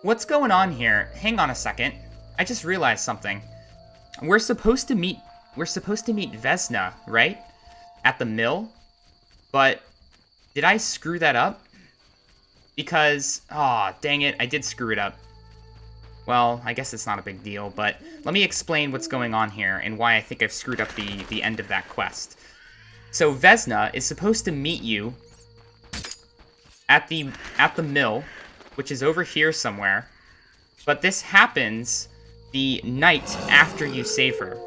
What's going on here? Hang on a second. I just realized something. We're supposed to meet Vesna, right? At the mill? But did I screw that up? Because, aw, dang it, I did screw it up. Well, I guess it's not a big deal, but let me explain what's going on here and why I think I've screwed up the end of that quest. So Vesna is supposed to meet you at the mill, which is over here somewhere, but this happens the night after you save her.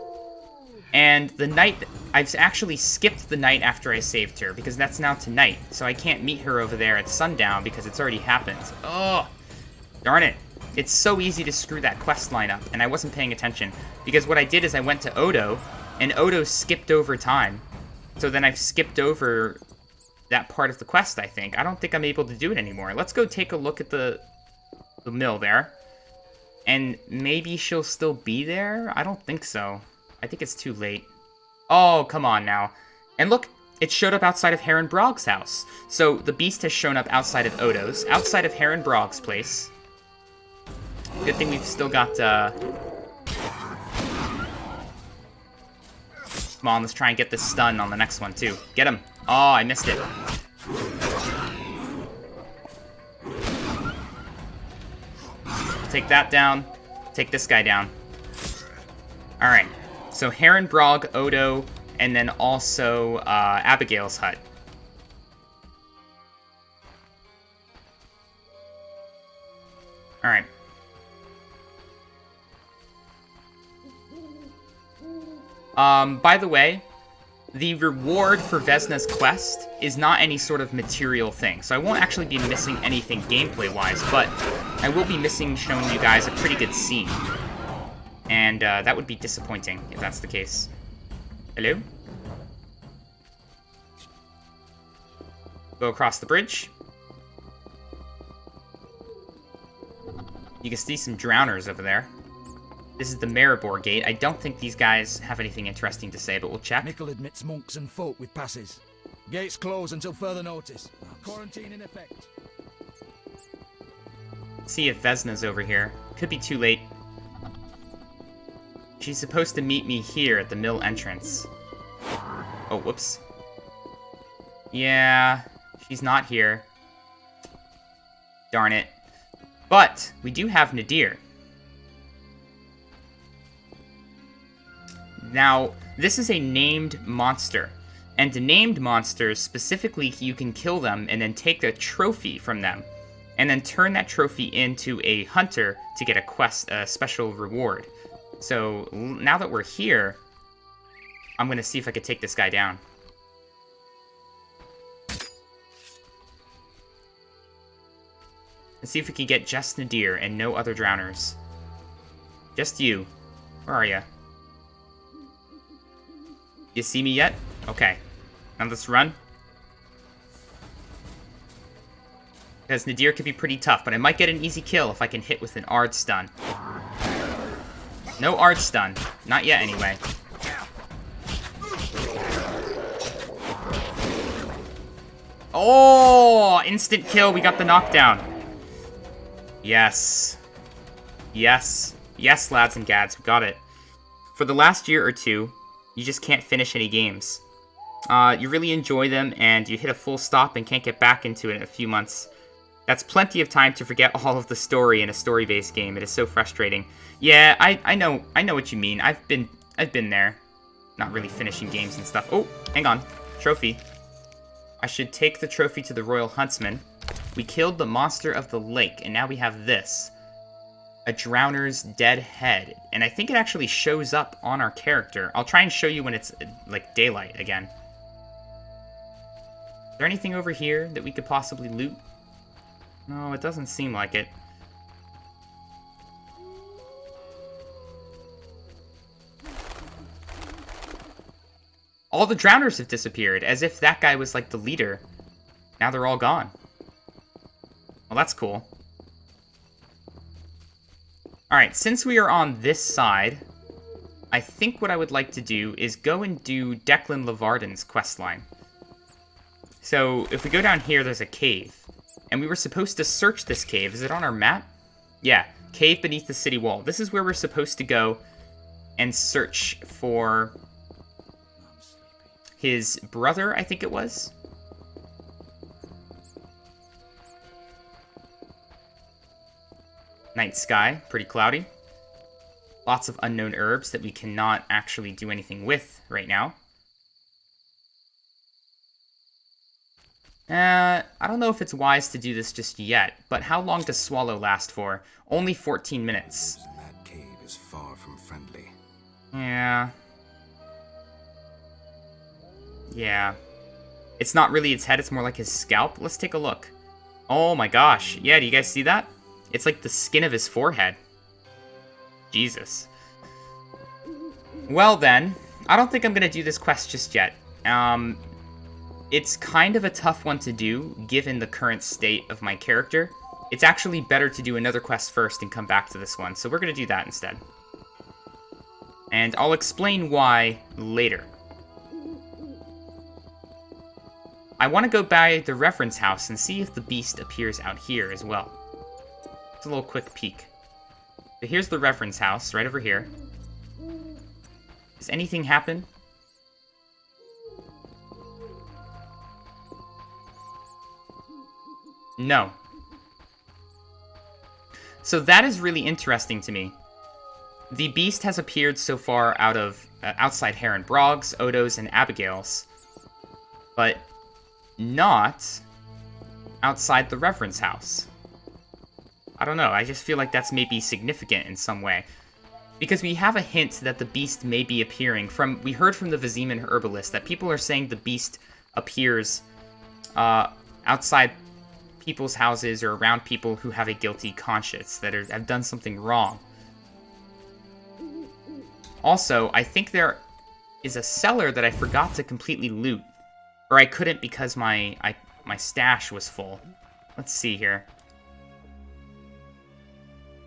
And the night, I've actually skipped the night after I saved her, because that's now tonight, so I can't meet her over there at sundown because it's already happened. Oh, darn it. It's so easy to screw that quest line up, and I wasn't paying attention, because what I did is I went to Odo, and Odo skipped over time. So then I've skipped over that part of the quest, I think. I don't think I'm able to do it anymore. Let's go take a look at the mill there. And maybe she'll still be there? I don't think so. I think it's too late. Oh, come on now. And look, it showed up outside of Heron Brog's house. So the beast has shown up outside of Odo's, outside of Heron Brog's place. Good thing we've still got, Come on, let's try and get this stun on the next one, too. Get him. Oh, I missed it. Take that down. Take this guy down. Alright. So, Heron, Brog, Odo, and then also, Abigail's hut. Alright. By the way, the reward for Vesna's quest is not any sort of material thing, so I won't actually be missing anything gameplay-wise, but I will be missing showing you guys a pretty good scene. And, that would be disappointing if that's the case. Hello? Go across the bridge. You can see some drowners over there. This is the Maribor Gate. I don't think these guys have anything interesting to say, but we'll check. Mickle admits monks and folk with passes. Gates closed until further notice. Quarantine in effect. See if Vesna's over here. Could be too late. She's supposed to meet me here at the mill entrance. Oh, whoops. Yeah, she's not here. Darn it. But we do have Nadir. Now, this is a named monster, and named monsters, specifically, you can kill them and then take a trophy from them, and then turn that trophy into a hunter to get a quest, a special reward. So, now that we're here, I'm going to see if I can take this guy down. And see if we can get just Nadir and no other drowners. Just you. Where are you? You see me yet? Okay. Now let's run. Because Nadir could be pretty tough, but I might get an easy kill if I can hit with an Ard stun. No Ard stun. Not yet, anyway. Oh! Instant kill. We got the knockdown. Yes. Yes. Yes, lads and gads. We got it. For the last year or two, you just can't finish any games. You really enjoy them, and you hit a full stop and can't get back into it in a few months. That's plenty of time to forget all of the story in a story-based game. It is so frustrating. Yeah, I know what you mean. I've been there. Not really finishing games and stuff. Oh, hang on. Trophy. I should take the trophy to the Royal Huntsman. We killed the monster of the lake, and now we have this. A drowner's dead head. And I think it actually shows up on our character. I'll try and show you when it's, like, daylight again. Is there anything over here that we could possibly loot? No, it doesn't seem like it. All the drowners have disappeared, as if that guy was, like, the leader. Now they're all gone. Well, that's cool. Alright, since we are on this side, I think what I would like to do is go and do Declan Levarden's questline. So, if we go down here, there's a cave. And we were supposed to search this cave. Is it on our map? Yeah, cave beneath the city wall. This is where we're supposed to go and search for his brother, I think it was. Night sky, pretty cloudy. Lots of unknown herbs that we cannot actually do anything with right now. I don't know if it's wise to do this just yet, but how long does Swallow last for? Only 14 minutes. That cave is far from friendly. Yeah. Yeah. It's not really its head, it's more like his scalp. Let's take a look. Oh my gosh. Yeah, do you guys see that? It's like the skin of his forehead. Jesus. Well then, I don't think I'm gonna do this quest just yet. It's kind of a tough one to do, given the current state of my character. It's actually better to do another quest first and come back to this one, so we're gonna do that instead. And I'll explain why later. I want to go by the reference house and see if the beast appears out here as well. It's a little quick peek. So here's the reference house, right over here. Does anything happen? No. So that is really interesting to me. The beast has appeared so far out of outside Heron Brogg's, Odo's, and Abigail's, but not outside the reference house. I don't know, I just feel like that's maybe significant in some way. Because we have a hint that the beast may be appearing from... We heard from the Viziman herbalist that people are saying the beast appears outside people's houses or around people who have a guilty conscience, that have done something wrong. Also, I think there is a cellar that I forgot to completely loot. Or I couldn't because my stash was full. Let's see here.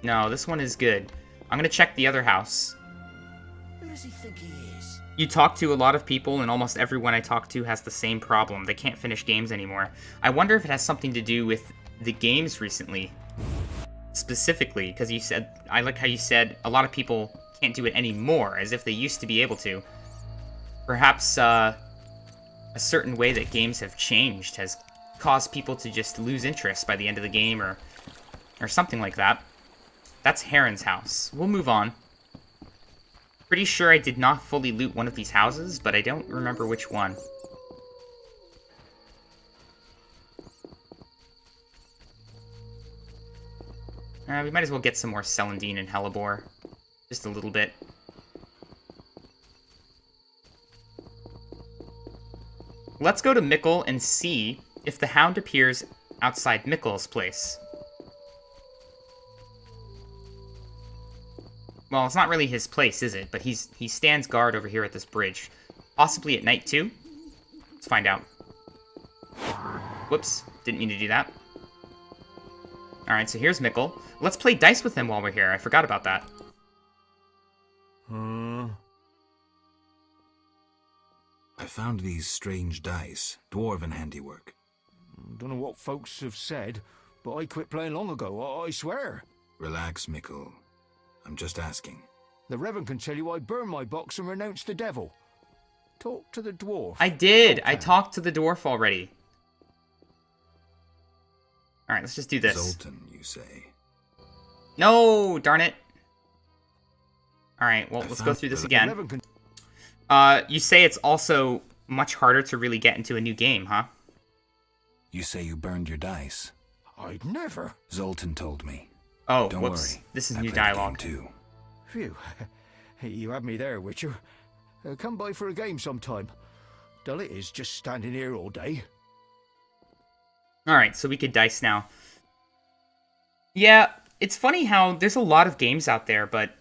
No, this one is good. I'm gonna check the other house. Who does he think he is? You talk to a lot of people, and almost everyone I talk to has the same problem. They can't finish games anymore. I wonder if it has something to do with the games recently. Specifically, because you said... I like how you said a lot of people can't do it anymore, as if they used to be able to. Perhaps, a certain way that games have changed has caused people to just lose interest by the end of the game, or something like that. That's Heron's house. We'll move on. Pretty sure I did not fully loot one of these houses, but I don't remember which one. We might as well get some more Celandine and Hellebore. Just a little bit. Let's go to Mickle and see if the Hound appears outside Mickle's place. Well, it's not really his place, is it? But he stands guard over here at this bridge. Possibly at night, too? Let's find out. Whoops. Didn't mean to do that. Alright, so here's Mickle. Let's play dice with him while we're here. I forgot about that. I found these strange dice. Dwarven handiwork. Don't know what folks have said, but I quit playing long ago, I swear. Relax, Mickle. I'm just asking. The Reverend can tell you I burned my box and renounced the devil. Talk to the dwarf. I did! Okay. I talked to the dwarf already. Alright, let's just do this. Zoltan, you say? No! Darn it! Alright, well, let's go through this again. You say it's also much harder to really get into a new game, huh? You say you burned your dice? I'd never. Zoltan told me. Oh, Don't whoops. worry. This is I new played the game dialogue. too. Phew. You had me there, Witcher. Come by for a game sometime. Dull it is just standing here all day. Alright, so we could dice now. Yeah, it's funny how there's a lot of games out there, but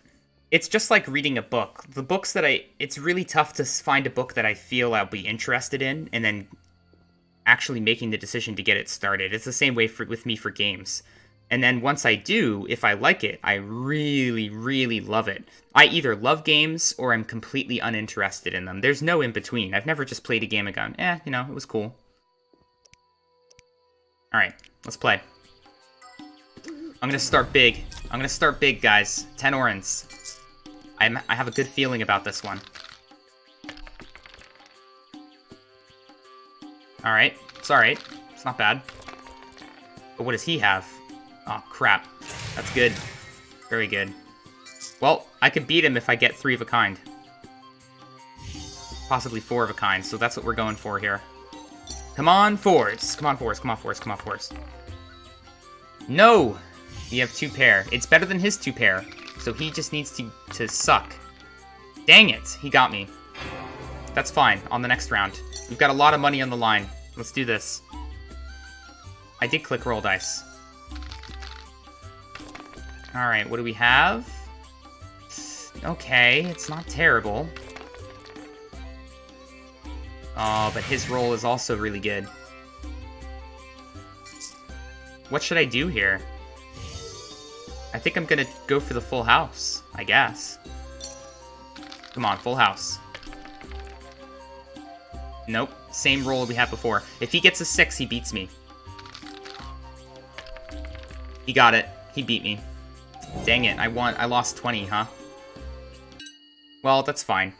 it's just like reading a book. The books that it's really tough to find a book that I feel I'll be interested in, and then actually making the decision to get it started. It's the same way with me for games. And then once I do, if I like it, I really, really love it. I either love games or I'm completely uninterested in them. There's no in between. I've never just played a game and gone, you know, it was cool. Alright, let's play. I'm gonna start big. I'm gonna start big, guys. 10 orens. I have a good feeling about this one. Alright. It's alright. It's not bad. But what does he have? Oh, crap. That's good. Very good. Well, I could beat him if I get 3 of a kind. Possibly 4 of a kind, so that's what we're going for here. Come on, 4s. Come on, 4s. Come on, 4s. Come on, 4s. No! We have 2 pair. It's better than his 2 pair, so he just needs to suck. Dang it! He got me. That's fine. On the next round. We've got a lot of money on the line. Let's do this. I did click roll dice. Alright, what do we have? Okay, it's not terrible. Oh, but his roll is also really good. What should I do here? I think I'm gonna go for the full house, I guess. Come on, full house. Nope, same roll we had before. If he gets a 6, he beats me. He got it. He beat me. Dang it, I lost 20, huh? Well, that's fine.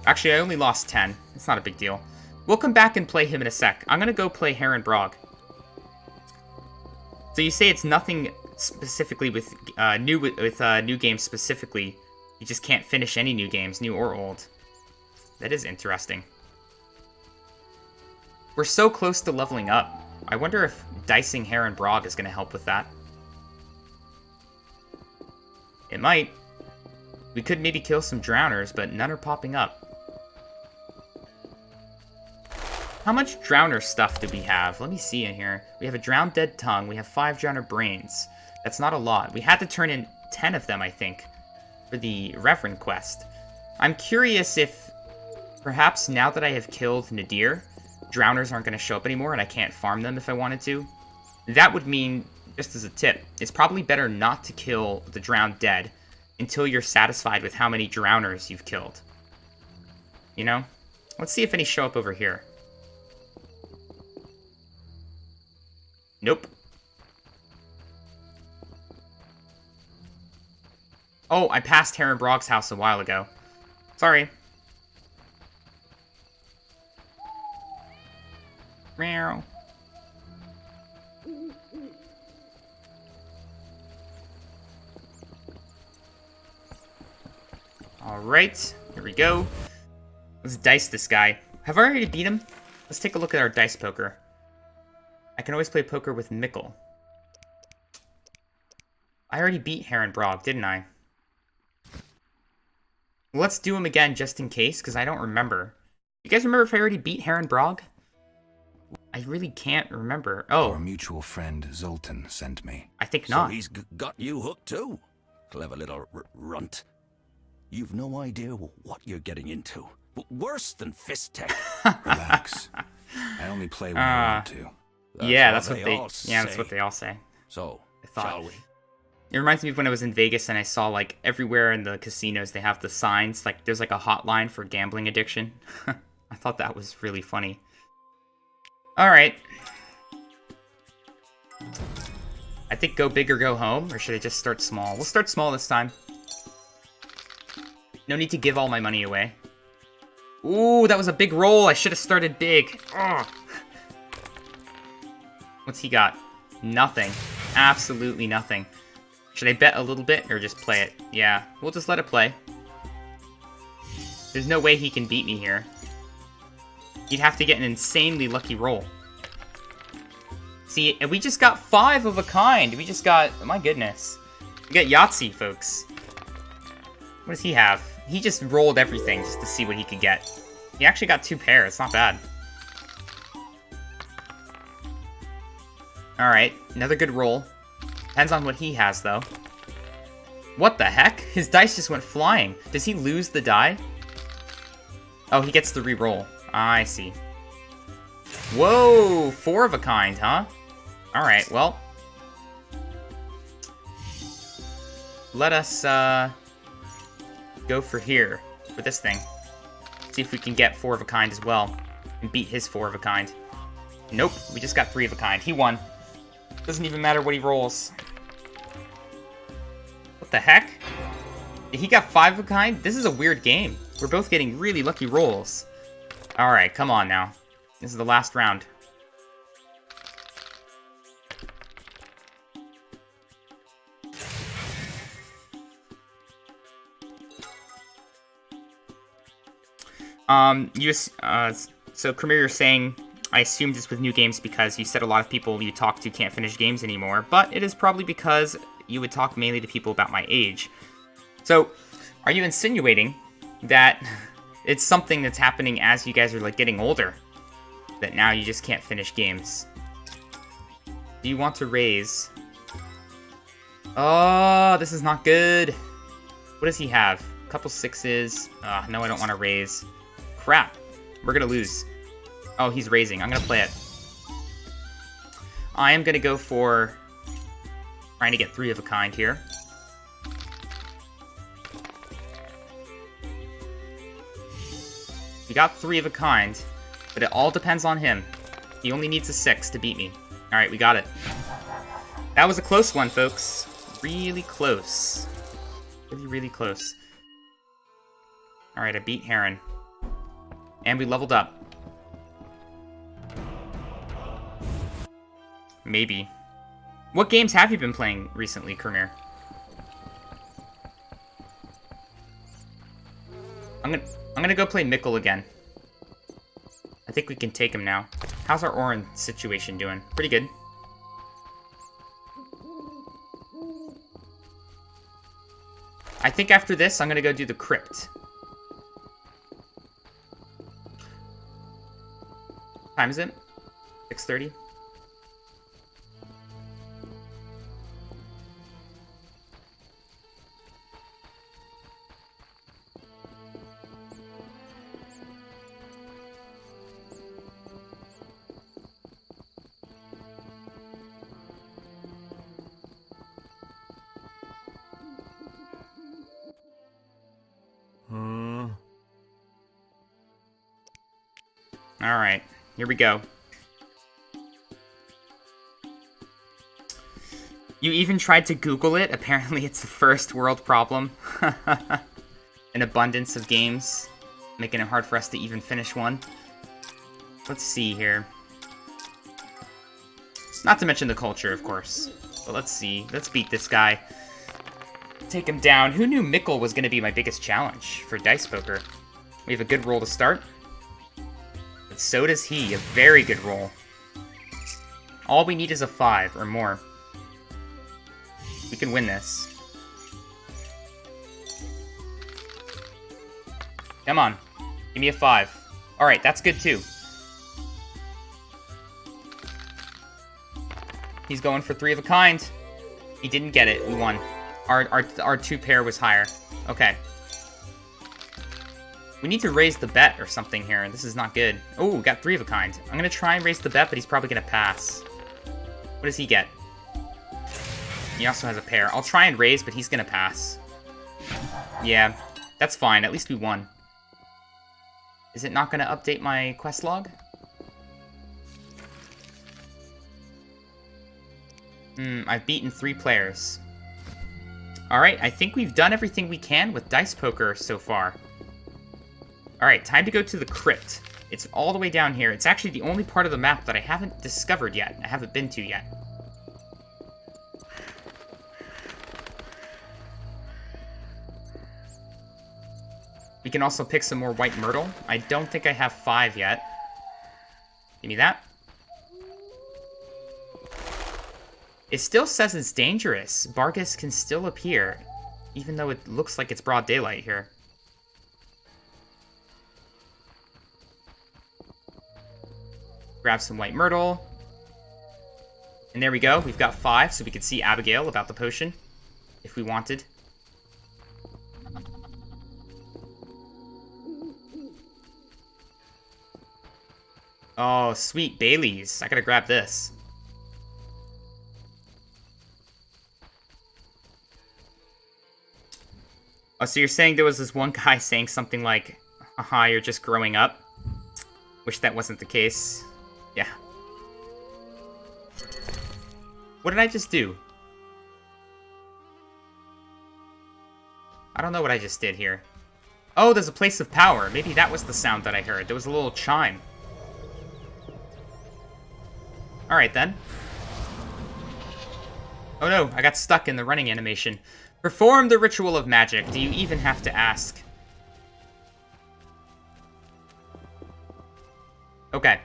Actually, I only lost 10. It's not a big deal. We'll come back and play him in a sec. I'm gonna go play Heron Brog. So you say it's nothing specifically with new games specifically. You just can't finish any new games, new or old. That is interesting. We're so close to leveling up. I wonder if dicing Heron Brog is gonna help with that. It might. We could maybe kill some drowners, but none are popping up. How much drowner stuff do we have? Let me see in here. We have a drowned dead tongue. We have 5 drowner brains. That's not a lot. We had to turn in 10 of them, I think, for the Reverend quest. I'm curious if perhaps now that I have killed Nadir, drowners aren't going to show up anymore and I can't farm them if I wanted to. That would mean, just as a tip, it's probably better not to kill the drowned dead until you're satisfied with how many drowners you've killed. You know? Let's see if any show up over here. Nope. Oh, I passed Heron Brog's house a while ago. Sorry. Meow. Alright, here we go. Let's dice this guy. Have I already beat him? Let's take a look at our dice poker. I can always play poker with Mickle. I already beat Heron Brog, didn't I? Let's do him again just in case, because I don't remember. You guys remember if I already beat Heron Brog? I really can't remember. Oh. Our mutual friend Zoltan sent me. I think not. So he's got you hooked too. Clever little runt. You've no idea what you're getting into. Worse than fist tech. Relax. I only play when I want to. That's what they all say. So, I thought. shall we? It reminds me of when I was in Vegas and I saw, like, everywhere in the casinos they have the signs, like, there's, like, a hotline for gambling addiction. I thought that was really funny. Alright. I think go big or go home, or should I just start small? We'll start small this time. No need to give all my money away. Ooh, that was a big roll. I should have started big. Ugh. What's he got? Nothing. Absolutely nothing. Should I bet a little bit or just play it? Yeah, we'll just let it play. There's no way he can beat me here. You'd have to get an insanely lucky roll. See, we just got 5 of a kind. We just got, oh my goodness. We got Yahtzee, folks. What does he have? He just rolled everything just to see what he could get. He actually got 2 pairs. It's not bad. Alright, another good roll. Depends on what he has, though. What the heck? His dice just went flying. Does he lose the die? Oh, he gets the re-roll. I see. Whoa! 4 of a kind, huh? Alright, well. Let us, go for here. For this thing. See if we can get 4 of a kind as well. And beat his 4 of a kind. Nope, we just got 3 of a kind. He won. Doesn't even matter what he rolls. What the heck? He got 5 of a kind? This is a weird game. We're both getting really lucky rolls. Alright, come on now. This is the last round. So Premier, you're saying, I assumed this with new games because you said a lot of people you talk to can't finish games anymore, but it is probably because you would talk mainly to people about my age. So, are you insinuating that it's something that's happening as you guys are, like, getting older? That now you just can't finish games? Do you want to raise? Oh, this is not good. What does he have? A couple 6s. No, I don't want to raise. Crap. We're gonna lose. Oh, he's raising. I'm gonna play it. I am gonna go for trying to get 3 of a kind here. We got 3 of a kind, but it all depends on him. He only needs a 6 to beat me. Alright, we got it. That was a close one, folks. Really close. Really, really close. Alright, I beat Heron. And we leveled up. Maybe. What games have you been playing recently, Kermir? I'm gonna go play Mikkel again. I think we can take him now. How's our Orin situation doing? Pretty good. I think after this, I'm gonna go do the crypt. What time is it? 6:30? Alright, here we go. You even tried to Google it? Apparently it's a first world problem. An abundance of games, making it hard for us to even finish one. Let's see here. Not to mention the culture, of course. But let's see. Let's beat this guy. Take him down. Who knew Mikkel was going to be my biggest challenge for Dice Poker? We have a good roll to start. But so does he. A very good roll. All we need is a 5 or more. We can win this. Come on. Give me a 5. Alright, that's good too. He's going for 3 of a kind. He didn't get it. We won. Our 2 pair was higher. Okay. We need to raise the bet or something here. This is not good. Oh, we got 3 of a kind. I'm going to try and raise the bet, but he's probably going to pass. What does he get? He also has a pair. I'll try and raise, but he's going to pass. Yeah, that's fine. At least we won. Is it not going to update my quest log? I've beaten 3 players. Alright, I think we've done everything we can with Dice Poker so far. Alright, time to go to the crypt. It's all the way down here. It's actually the only part of the map that I haven't discovered yet. I haven't been to yet. We can also pick some more white myrtle. I don't think I have 5 yet. Give me that. It still says it's dangerous. Bargus can still appear, even though it looks like it's broad daylight here. Grab some white myrtle. And there we go. We've got 5, so we could see Abigail about the potion, if we wanted. Oh, sweet Bailey's. I gotta grab this. Oh, so you're saying there was this one guy saying something like, haha, you're just growing up? Wish that wasn't the case. Yeah. What did I just do? I don't know what I just did here. Oh, there's a place of power. Maybe that was the sound that I heard. There was a little chime. Alright then. Oh no, I got stuck in the running animation. Perform the ritual of magic. Do you even have to ask? Okay.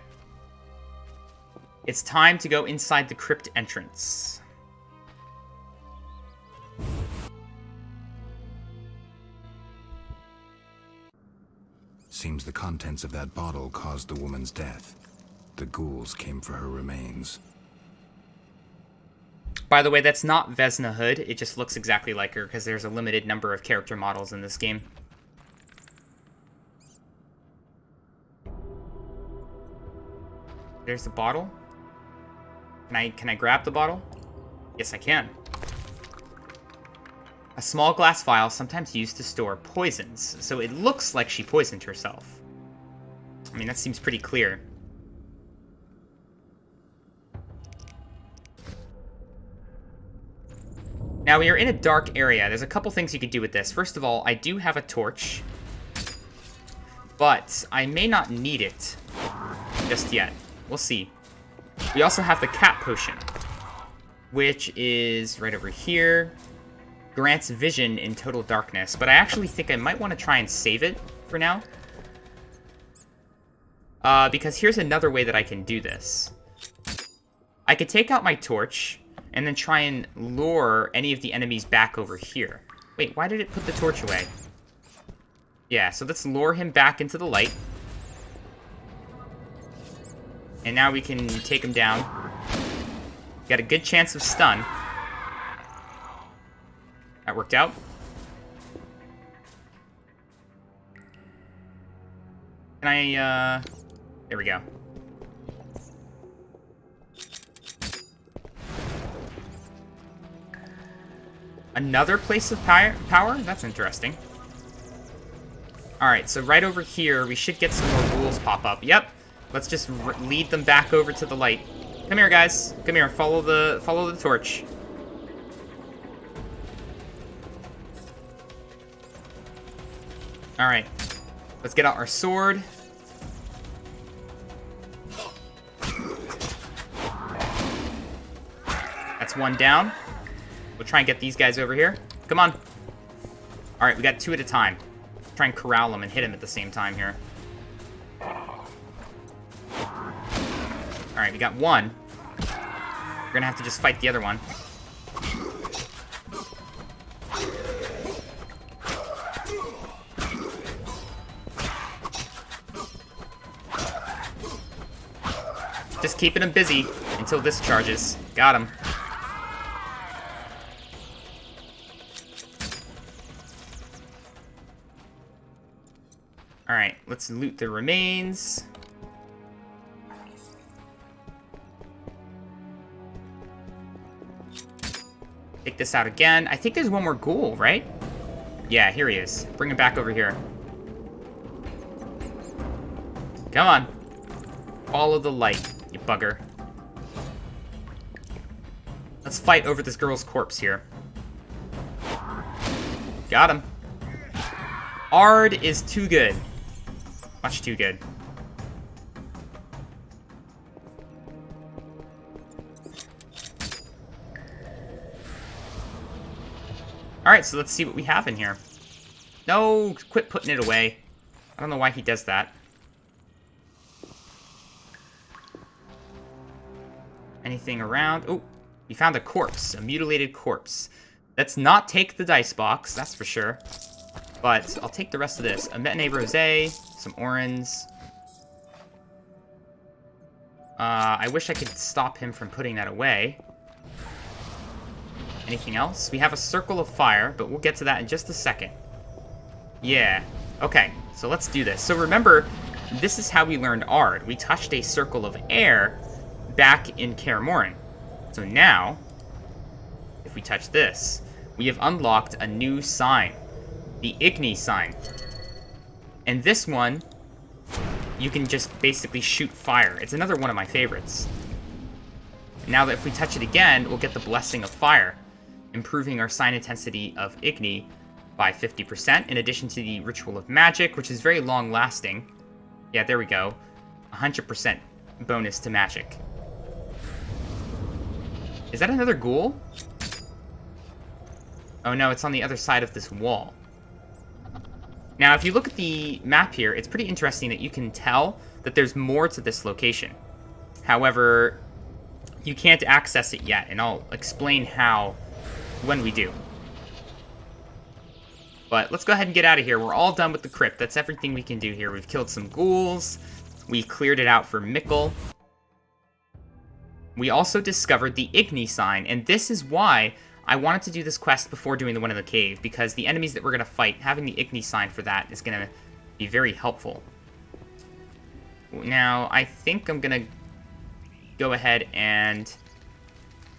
It's time to go inside the crypt entrance. Seems the contents of that bottle caused the woman's death. The ghouls came for her remains. By the way, that's not Vesna Hood. It just looks exactly like her because there's a limited number of character models in this game. There's the bottle. Can I grab the bottle? Yes, I can. A small glass vial sometimes used to store poisons, so it looks like she poisoned herself. I mean, that seems pretty clear. Now, we are in a dark area. There's a couple things you could do with this. First of all, I do have a torch, but I may not need it just yet. We'll see. We also have the cat potion, which is right over here. Grants vision in total darkness, but I actually think I might want to try and save it for now. Because here's another way that I can do this. I could take out my torch and then try and lure any of the enemies back over here. Wait, why did it put the torch away? Yeah, so let's lure him back into the light. And now we can take him down. Got a good chance of stun. That worked out. Can I, there we go. Another place of power? That's interesting. Alright, so right over here, we should get some more ghouls pop up. Yep. Let's just lead them back over to the light. Come here, guys. Come here. Follow the torch. Alright. Let's get out our sword. That's one down. We'll try and get these guys over here. Come on. Alright, we got two at a time. Try and corral them and hit them at the same time here. Alright, we got one. We're gonna have to just fight the other one. Just keeping him busy until this charges. Got him. Alright, let's loot the remains. Take this out again. I think there's one more ghoul, right? Yeah, here he is. Bring him back over here. Come on. Follow the light, you bugger. Let's fight over this girl's corpse here. Got him. Ard is too good. Much too good. Alright, so let's see what we have in here. No, quit putting it away. I don't know why he does that. Anything around? Oh, we found a corpse, a mutilated corpse. Let's not take the dice box, that's for sure. But I'll take the rest of this. A Metane Rosé, some orange. I wish I could stop him from putting that away. Anything else? We have a circle of fire, but we'll get to that in just a second. Yeah. Okay, so let's do this. So remember, this is how we learned Ard. We touched a circle of air back in Kaer Morhen. So now, if we touch this, we have unlocked a new sign. The Igni sign. And this one, you can just basically shoot fire. It's another one of my favorites. Now that if we touch it again, we'll get the Blessing of Fire, improving our sign intensity of Igni by 50%, in addition to the Ritual of Magic, which is very long-lasting. Yeah, there we go. 100% bonus to magic. Is that another ghoul? Oh no, it's on the other side of this wall. Now, if you look at the map here, it's pretty interesting that you can tell that there's more to this location. However, you can't access it yet, and I'll explain how when we do. But let's go ahead and get out of here. We're all done with the crypt. That's everything we can do here. We've killed some ghouls. We cleared it out for Mikkel. We also discovered the Igni sign, and this is why I wanted to do this quest before doing the one in the cave, because the enemies that we're going to fight, having the Igni sign for that is going to be very helpful. Now, I think I'm going to go ahead and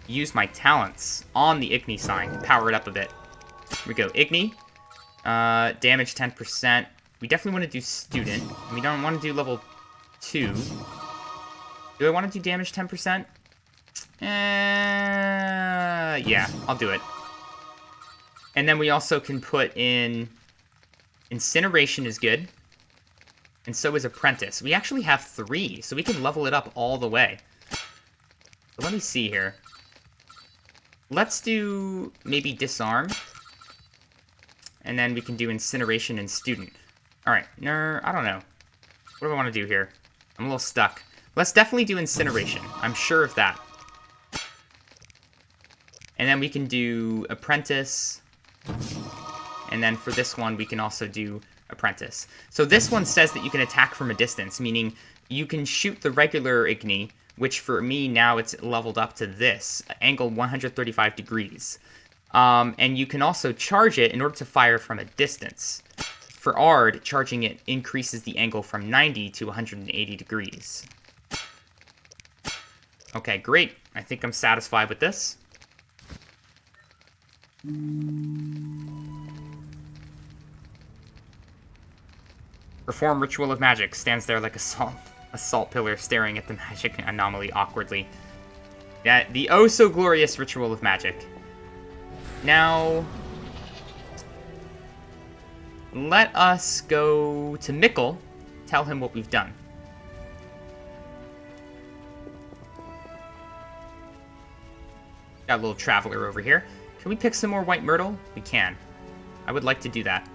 use my talents on the Igni sign to power it up a bit. Here we go, Igni. Damage 10%. We definitely want to do student. We don't want to do level 2. Do I want to do damage 10%? Yeah, I'll do it. And then we also can put in... Incineration is good. And so is Apprentice. We actually have 3, so we can level it up all the way. But let me see here. Let's do maybe Disarm. And then we can do Incineration and Student. Alright, I don't know. What do I want to do here? I'm a little stuck. Let's definitely do Incineration. I'm sure of that. And then we can do Apprentice. And then for this one, we can also do Apprentice. So this one says that you can attack from a distance, meaning you can shoot the regular Igni, which for me now it's leveled up to this, angle 135 degrees. And you can also charge it in order to fire from a distance. For Ard, charging it increases the angle from 90 to 180 degrees. Okay, great. I think I'm satisfied with this. Perform Ritual of Magic. Stands there like a salt pillar staring at the magic anomaly awkwardly. Yeah, the oh so glorious Ritual of Magic. Now, let us go to Mikkel, tell him what we've done. Got a little traveler over here. Can we pick some more white myrtle? We can. I would like to do that.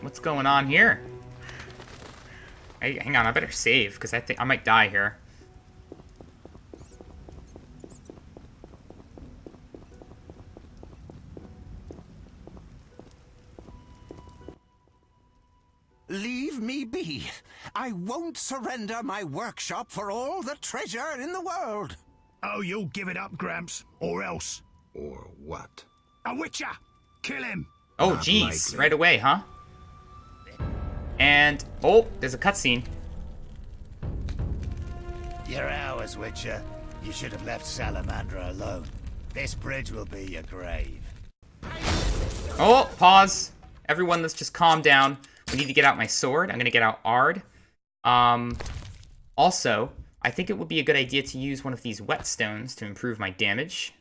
What's going on here? Hey, hang on, I better save, because I think I might die here. Leave me be. I won't surrender my workshop for all the treasure in the world. Oh, you'll give it up, Gramps, or else. Or what? A Witcher! Kill him! Oh, Not jeez, likely. right away, huh? And, oh, there's a cutscene. You're ours, Witcher. You should have left Salamandra alone. This bridge will be your grave. Oh, pause. Everyone, let's just calm down. We need to get out my sword. I'm going to get out Ard. Also, I think it would be a good idea to use one of these whetstones to improve my damage.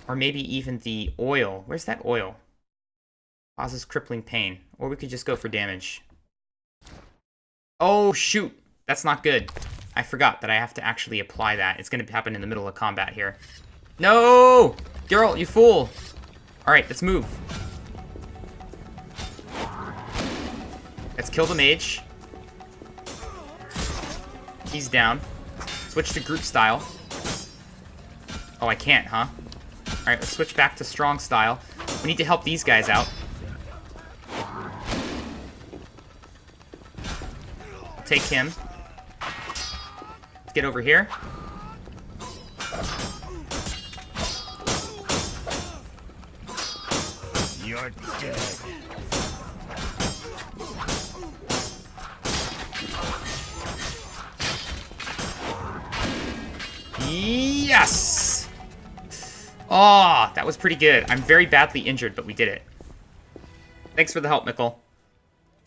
Or maybe even the oil. Where's that oil? Causes crippling pain. Or we could just go for damage. Oh, shoot. That's not good. I forgot that I have to actually apply that. It's going to happen in the middle of combat here. No! Geralt, you fool! Alright, let's move. Let's kill the mage. He's down. Switch to group style. Oh, I can't, huh? Alright, let's switch back to strong style. We need to help these guys out. Take him. Let's get over here. You're dead. Yes! Oh, that was pretty good. I'm very badly injured, but we did it. Thanks for the help, Mikkel.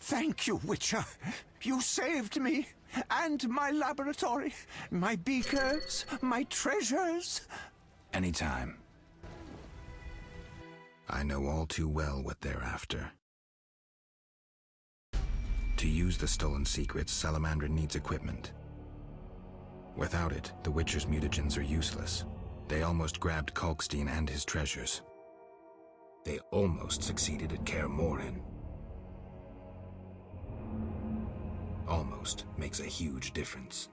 Thank you, Witcher. You saved me. And my laboratory. My beakers. My treasures. Anytime. I know all too well what they're after. To use the stolen secrets, Salamandra needs equipment. Without it, the Witcher's mutagens are useless. They almost grabbed Kalkstein and his treasures. They almost succeeded at Kaer Morhen. Almost makes a huge difference.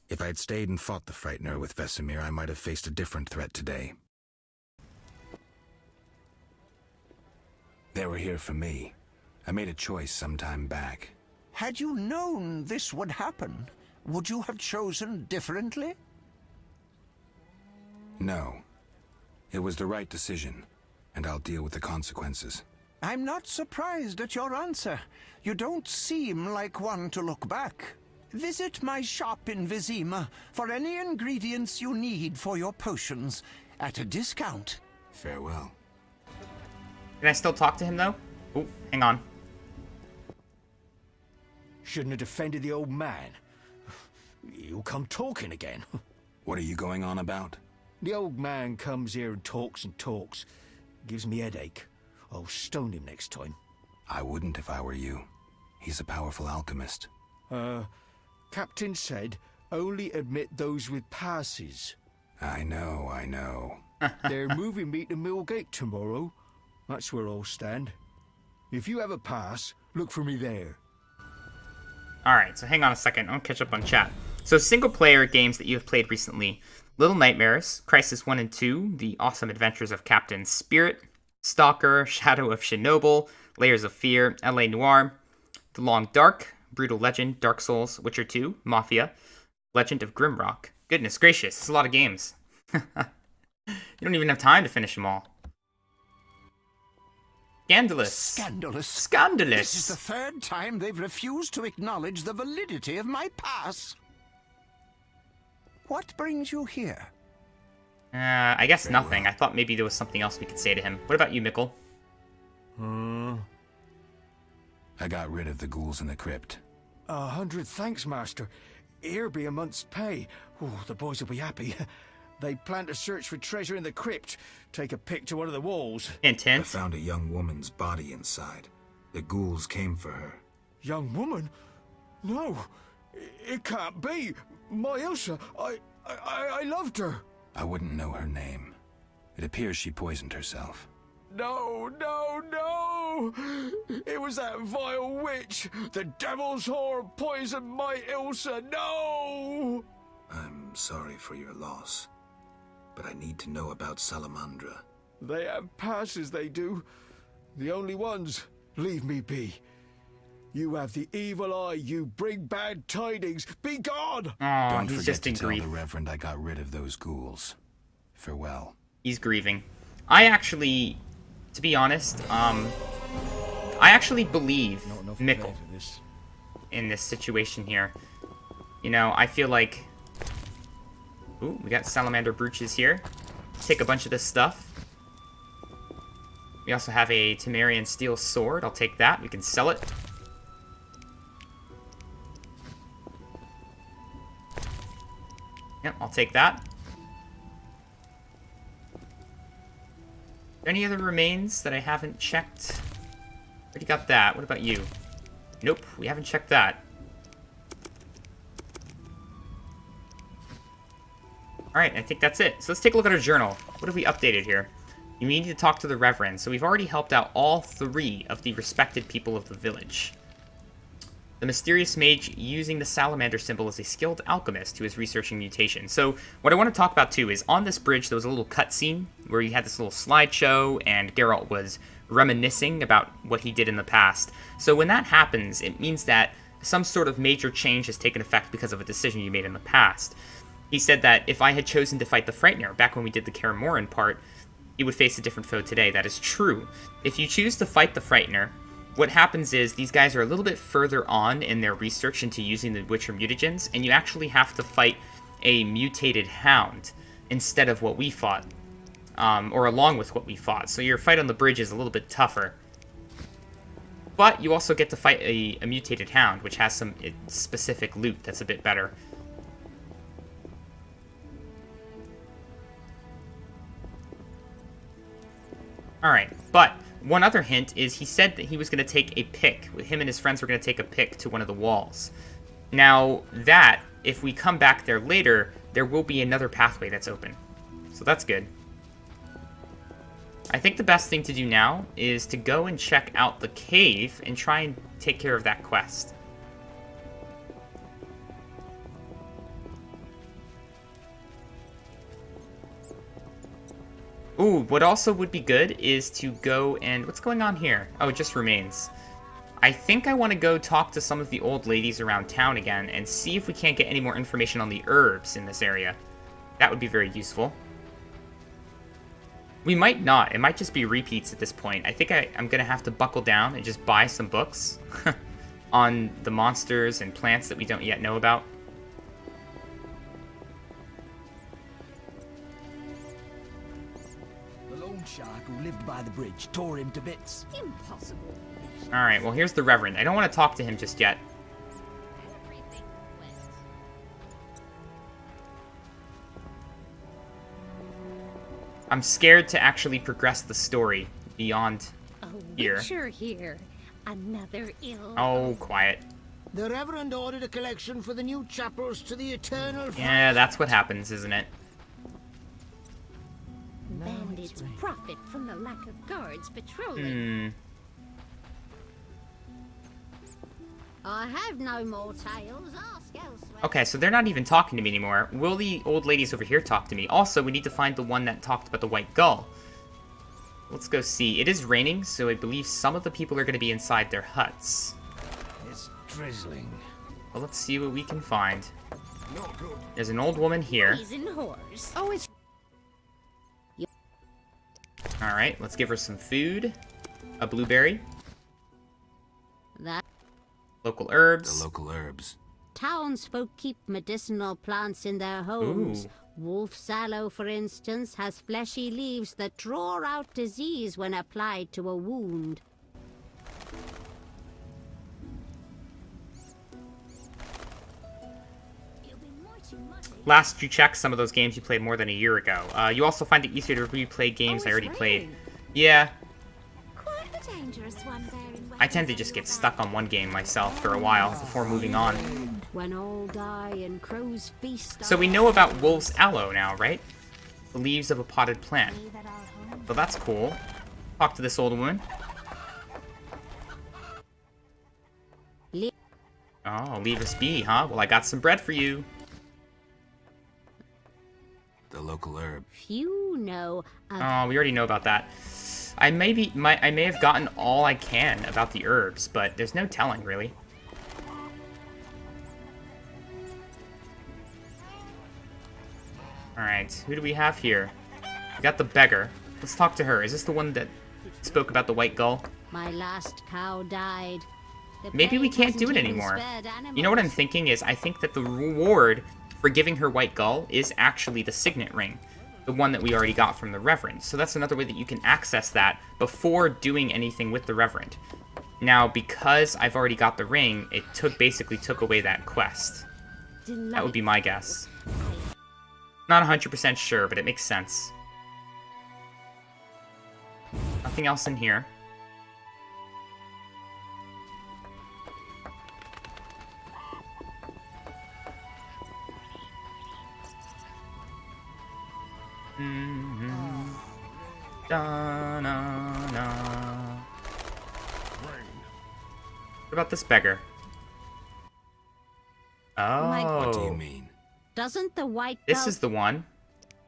If I'd stayed and fought the Frightener with Vesemir, I might have faced a different threat today. They were here for me. I made a choice some time back. Had you known this would happen, would you have chosen differently? No. It was the right decision, and I'll deal with the consequences. I'm not surprised at your answer. You don't seem like one to look back. Visit my shop in Vizima for any ingredients you need for your potions at a discount. Farewell. Can I still talk to him, though? Oh, hang on. Shouldn't have defended the old man. You come talking again. What are you going on about? The old man comes here and talks. Gives me headache. I'll stone him next time. I wouldn't if I were you. He's a powerful alchemist. Captain said only admit those with passes. I know. They're moving me to Millgate tomorrow. That's where I'll stand. If you have a pass, look for me there. Alright, so hang on a second. I'll catch up on chat. So single-player games that you have played recently. Little Nightmares, Crisis 1 and 2, The Awesome Adventures of Captain Spirit, Stalker, Shadow of Chernobyl, Layers of Fear, L.A. Noire, The Long Dark, Brutal Legend, Dark Souls, Witcher 2, Mafia, Legend of Grimrock. Goodness gracious, it's a lot of games. You don't even have time to finish them all. Scandalous. Scandalous. This is the third time they've refused to acknowledge the validity of my pass. What brings you here? I guess nothing. I thought maybe there was something else we could say to him. What about you, Mikkel? I got rid of the ghouls in the crypt. 100 thanks, Master. Here be a month's pay. Oh, the boys will be happy. They plan to search for treasure in the crypt. Take a pic to one of the walls. I Intense. found a young woman's body inside. The ghouls came for her. Young woman? No, it can't be. My Ilsa, I loved her. I wouldn't know her name. It appears she poisoned herself. No! It was that vile witch! The devil's whore poisoned my Ilsa! No! I'm sorry for your loss, but I need to know about Salamandra. They have passes, they do. The only ones. Leave me be. You have the evil eye, you bring bad tidings. Be gone! Oh, Don't he's forget just to in tell grief. the Reverend I got rid of those ghouls. Farewell. He's grieving. I actually, to be honest, I actually believe Mikkel in this situation here. You know, I feel like... Ooh, we got salamander brooches here. Take a bunch of this stuff. We also have a Temerian steel sword. I'll take that. We can sell it. Yep, I'll take that. Any other remains that I haven't checked? Already got that. What about you? Nope, we haven't checked that. Alright, I think that's it. So let's take a look at our journal. What have we updated here? You need to talk to the Reverend. So we've already helped out all 3 of the respected people of the village. The mysterious mage using the salamander symbol is a skilled alchemist who is researching mutations. So what I want to talk about too is on this bridge there was a little cutscene where you had this little slideshow and Geralt was reminiscing about what he did in the past. So when that happens, it means that some sort of major change has taken effect because of a decision you made in the past. He said that if I had chosen to fight the Frightener back when we did the Karamoran part, he would face a different foe today. That is true. If you choose to fight the Frightener, what happens is these guys are a little bit further on in their research into using the Witcher mutagens, and you actually have to fight a mutated hound instead of what we fought, or along with what we fought. So your fight on the bridge is a little bit tougher. But you also get to fight a mutated hound, which has some specific loot that's a bit better. Alright, but one other hint is he said that he was going to take a pick. Him and his friends were going to take a pick to one of the walls. Now, that, if we come back there later, there will be another pathway that's open. So that's good. I think the best thing to do now is to go and check out the cave and try and take care of that quest. Ooh, what also would be good is to go and... What's going on here? Oh, it just remains. I think I want to go talk to some of the old ladies around town again and see if we can't get any more information on the herbs in this area. That would be very useful. We might not. It might just be repeats at this point. I think I'm going to have to buckle down and just buy some books on the monsters and plants that we don't yet know about. Shark who lived by the bridge tore him to bits. Impossible. Alright, well here's the Reverend. I don't want to talk to him just yet. I'm scared to actually progress the story beyond here. Witcher here. Another ill. Oh, quiet. The Reverend ordered a collection for the new chapels to the Eternal Fire. Yeah, that's what happens, isn't it? Bandits profit from the lack of guards patrolling. I have no more tales. Ask elsewhere. Okay, so they're not even talking to me anymore. Will the old ladies over here talk to me? Also, we need to find the one that talked about the white gull. Let's go see. It is raining, so I believe some of the people are going to be inside their huts. It's drizzling. Well, let's see what we can find. There's an old woman here. Poison whores. Oh, it's... Alright, let's give her some food. A blueberry. That... Local herbs. The local herbs. Townsfolk keep medicinal plants in their homes. Ooh. Wolf sallow, for instance, has fleshy leaves that draw out disease when applied to a wound. Last you checked, some of those games you played more than a year ago. You also find it easier to replay games I already played. Yeah. Quite the dangerous one there in I tend to just get stuck on one game myself for a while before moving on. When all die and crows feast. So we know about wolf's aloe now, right? The leaves of a potted plant. So that's cool. Talk to this old woman. Oh, leave us be, huh? Well, I got some bread for you. The local herb. Few know. Oh, we already know about that. I may have gotten all I can about the herbs, but there's no telling, really. Alright, who do we have here? We got the beggar. Let's talk to her. Is this the one that spoke about the white gull? My last cow died. Maybe we can't do it anymore. You know what I'm thinking is, I think that the reward for giving her white gull is actually the signet ring. The one that we already got from the Reverend. So that's another way that you can access that before doing anything with the Reverend. Now, because I've already got the ring, it basically took away that quest. That would be my guess. Not 100% sure, but it makes sense. Nothing else in here. Da, na, na. What about this beggar? Oh. What do you mean? Doesn't the white This gull... is the one.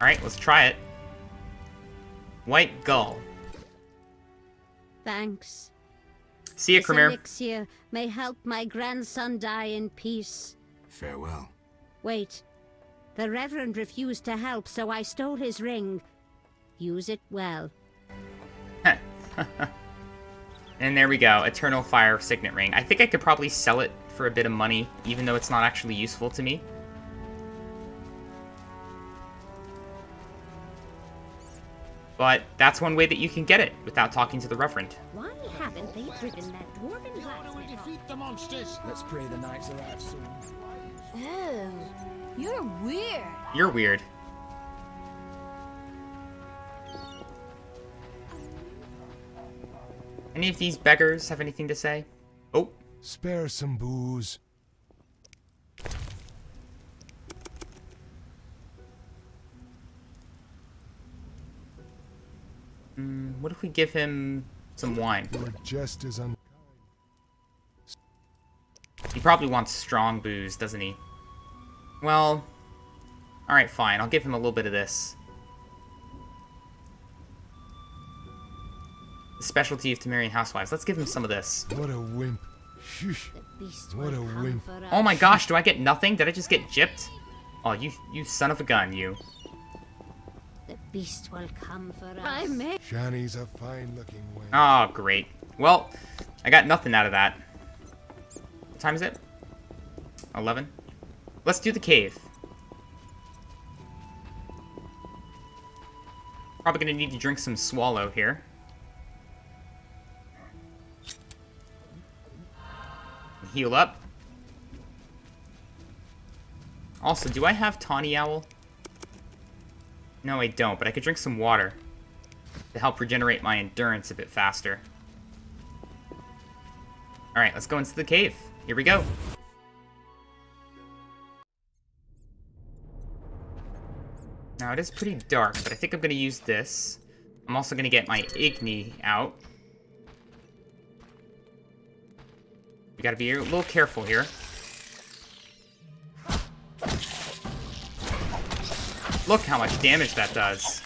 Alright, let's try it. White gull. Thanks. See ya, This Cremere. elixir may help my grandson die in peace. Farewell. Wait. The Reverend refused to help, so I stole his ring. Use it well. And there we go. Eternal Fire Signet Ring. I think I could probably sell it for a bit of money, even though it's not actually useful to me. But that's one way that you can get it without talking to the Reverend. Why haven't they driven that dwarven will defeat the monsters. Let's pray the nights are out soon. Ew, you're weird. You're weird. Any of these beggars have anything to say? Oh. Spare some booze. What if we give him some wine? You're just as unkind. He probably wants strong booze, doesn't he? Well, alright, fine. I'll give him a little bit of this. The specialty of Temerian housewives. Let's give him some of this. What a wimp. What a wimp. Oh my gosh, do I get nothing? Did I just get gypped? Oh, you son of a gun, you. The beast will come for us. Shani's a fine-looking wench. Oh, great. Well, I got nothing out of that. What time is it? 11? Let's do the cave. Probably gonna need to drink some swallow here. Heal up. Also, do I have Tawny Owl? No, I don't, but I could drink some water to help regenerate my endurance a bit faster. Alright, let's go into the cave. Here we go. Now, it is pretty dark, but I think I'm going to use this. I'm also going to get my Igni out. We got to be a little careful here. Look how much damage that does.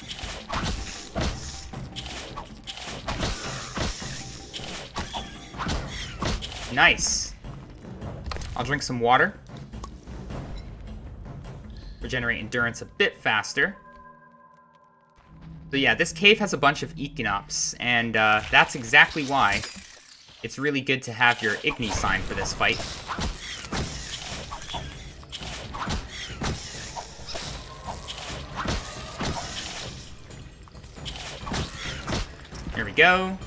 Nice. I'll drink some water. Regenerate endurance a bit faster. So yeah, this cave has a bunch of Equinops, and that's exactly why it's really good to have your Igni sign for this fight. There we go.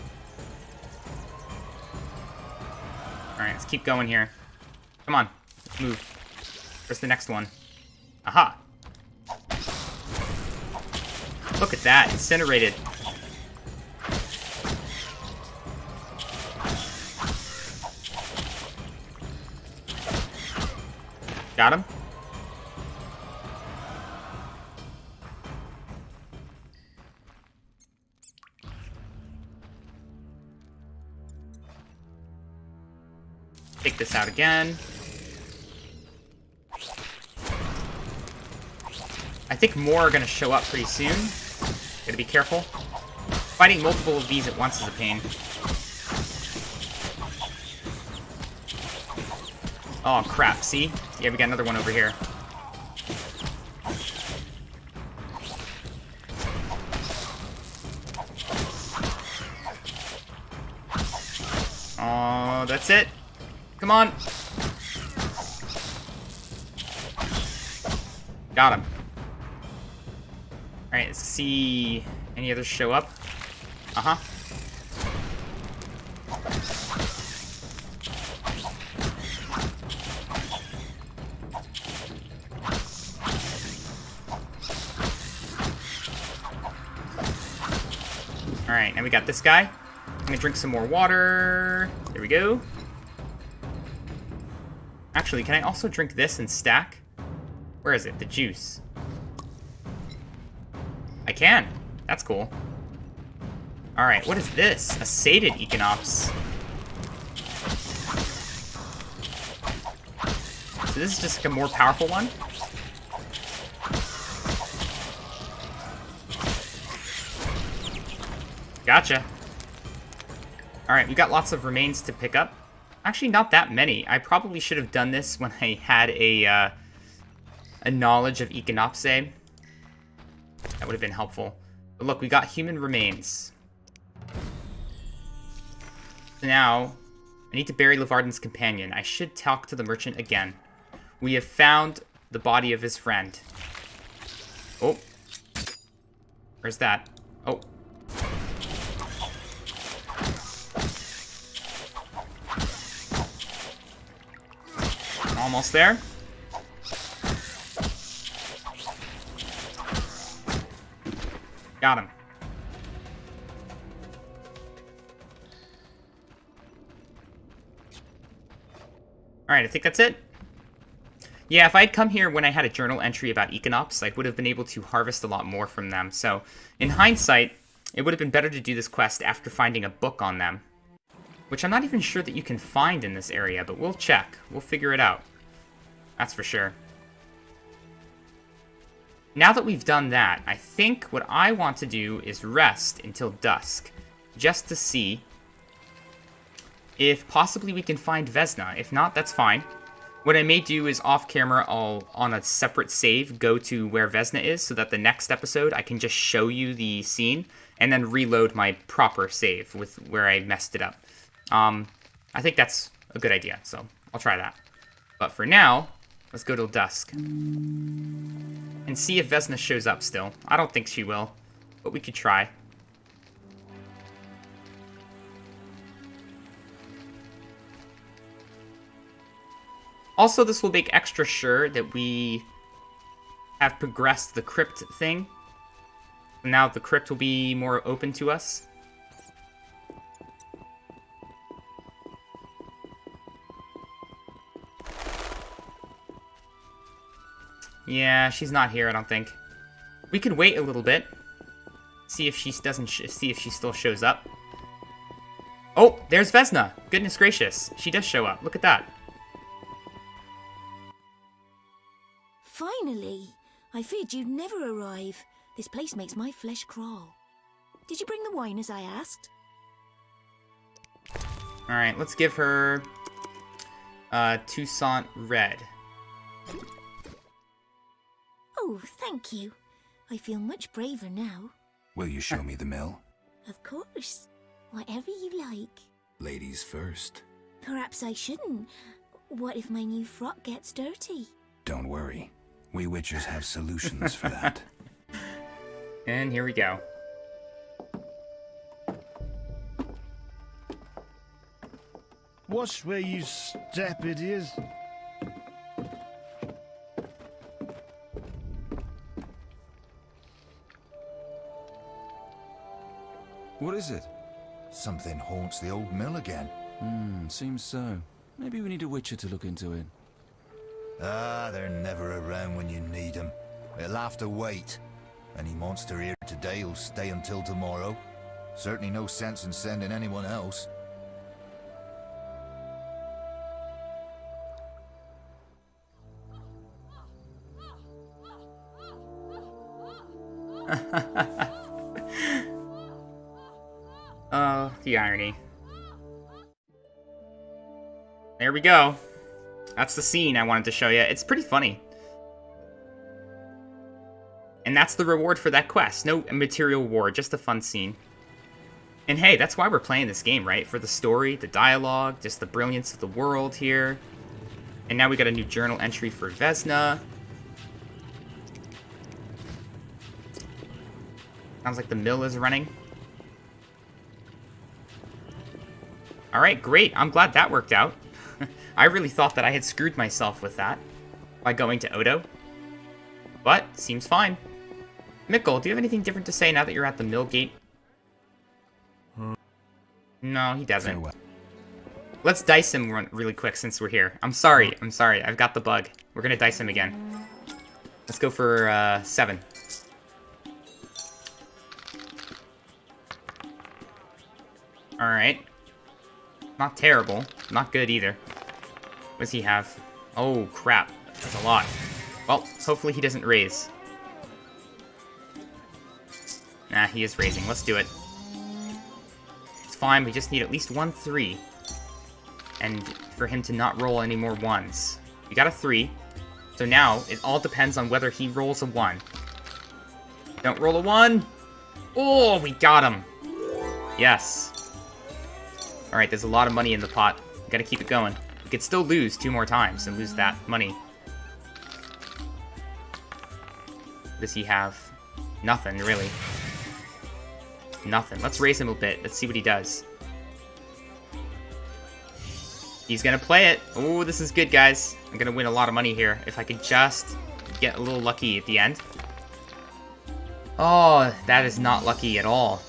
Alright, let's keep going here. Come on, let's move. Where's the next one? Aha! Look at that, incinerated. Got him. Take this out again. I think more are going to show up pretty soon. Gotta be careful. Fighting multiple of these at once is a pain. Oh, crap. See? Yeah, we got another one over here. Oh, that's it. Come on. Got him. Alright, let's see any others show up. Uh-huh. Alright, now we got this guy. I'm gonna drink some more water. There we go. Actually, can I also drink this and stack? Where is it? The juice. I can. That's cool. Alright, what is this? A sated Equinops. So this is just like a more powerful one? Gotcha. Alright, we got lots of remains to pick up. Actually, not that many. I probably should have done this when I had a a knowledge of Econopse. That would have been helpful. But look, we got human remains. So now, I need to bury Levarden's companion. I should talk to the merchant again. We have found the body of his friend. Oh. Where's that? Oh. Almost there. Got him. Alright, I think that's it. Yeah, if I had come here when I had a journal entry about Econops, I would have been able to harvest a lot more from them. So, in hindsight, it would have been better to do this quest after finding a book on them. Which I'm not even sure that you can find in this area, but we'll check. We'll figure it out. That's for sure. Now that we've done that, I think what I want to do is rest until dusk. Just to see if possibly we can find Vesna. If not, that's fine. What I may do is off camera, I'll, on a separate save, go to where Vesna is so that the next episode I can just show you the scene and then reload my proper save with where I messed it up. I think that's a good idea, so I'll try that. But for now, let's go till dusk. And see if Vesna shows up still. I don't think she will, but we could try. Also, this will make extra sure that we have progressed the crypt thing. Now the crypt will be more open to us. Yeah, she's not here, I don't think. We can wait a little bit. See if she doesn't see if she still shows up. Oh, there's Vesna. Goodness gracious. She does show up. Look at that. Finally! I feared you'd never arrive. This place makes my flesh crawl. Did you bring the wine as I asked? Alright, let's give her Toussaint Red. Oh, thank you. I feel much braver now. Will you show me the mill? Of course. Whatever you like. Ladies first. Perhaps I shouldn't. What if my new frock gets dirty? Don't worry. We witchers have solutions for that. And here we go. Watch where you step, idiots. What is it? Something haunts the old mill again. Seems so. Maybe we need a witcher to look into it. Ah, they're never around when you need them. They'll have to wait. Any monster here today will stay until tomorrow. Certainly no sense in sending anyone else. Oh, the irony. There we go. That's the scene I wanted to show you. It's pretty funny. And that's the reward for that quest. No material reward, just a fun scene. And hey, that's why we're playing this game, right? For the story, the dialogue, just the brilliance of the world here. And now we got a new journal entry for Vesna. Sounds like the mill is running. Alright, great. I'm glad that worked out. I really thought that I had screwed myself with that by going to Odo. But, seems fine. Mikkel, do you have anything different to say now that you're at the mill gate? No, he doesn't. Let's dice him really quick since we're here. I'm sorry. I've got the bug. We're gonna dice him again. Let's go for 7. Alright. Not terrible. Not good either. What does he have? Oh, crap. That's a lot. Well, hopefully he doesn't raise. Nah, he is raising. Let's do it. It's fine. We just need at least 1 3. And for him to not roll any more 1s. We got a 3. So now, it all depends on whether he rolls a 1. Don't roll a 1! Oh, we got him! Yes. Alright, there's a lot of money in the pot. We gotta keep it going. We could still lose 2 more times and lose that money. What does he have? Nothing, really. Nothing. Let's raise him a bit. Let's see what he does. He's gonna play it. Oh, this is good, guys. I'm gonna win a lot of money here. If I could just get a little lucky at the end. Oh, that is not lucky at all.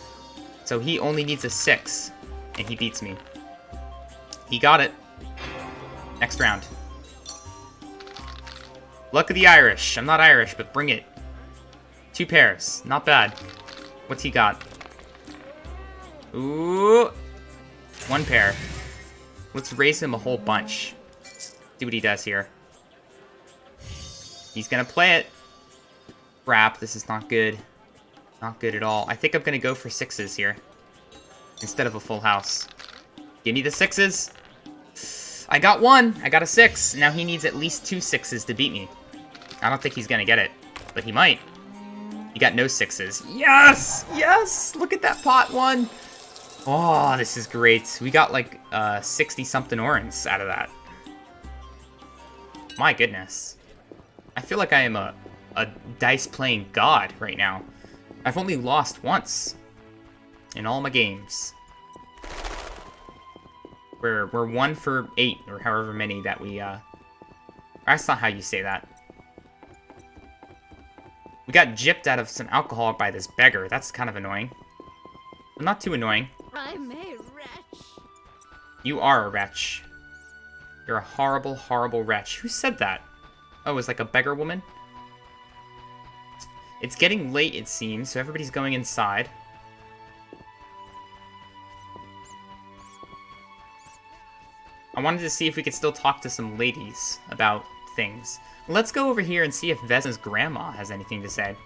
So he only needs a 6, and he beats me. He got it. Next round. Luck of the Irish. I'm not Irish, but bring it. 2 pairs. Not bad. What's he got? Ooh. 1 pair. Let's raise him a whole bunch. See what he does here. He's gonna play it. Crap, this is not good. Not good at all. I think I'm gonna go for 6s here. Instead of a full house. Give me the 6s. I got 1. I got a 6. Now he needs at least 2 6s to beat me. I don't think he's gonna get it. But he might. He got no 6s. Yes! Yes! Look at that pot 1. Oh, this is great. We got like 60-something orange out of that. My goodness. I feel like I am a dice-playing god right now. I've only lost once in all my games. We're 1 for 8, or however many that we... That's not how you say that. We got gypped out of some alcohol by this beggar. That's kind of annoying. But not too annoying. I'm a wretch. You are a wretch. You're a horrible, horrible wretch. Who said that? Oh, it was like a beggar woman? It's getting late, it seems, so everybody's going inside. I wanted to see if we could still talk to some ladies about things. Let's go over here and see if Vesna's grandma has anything to say.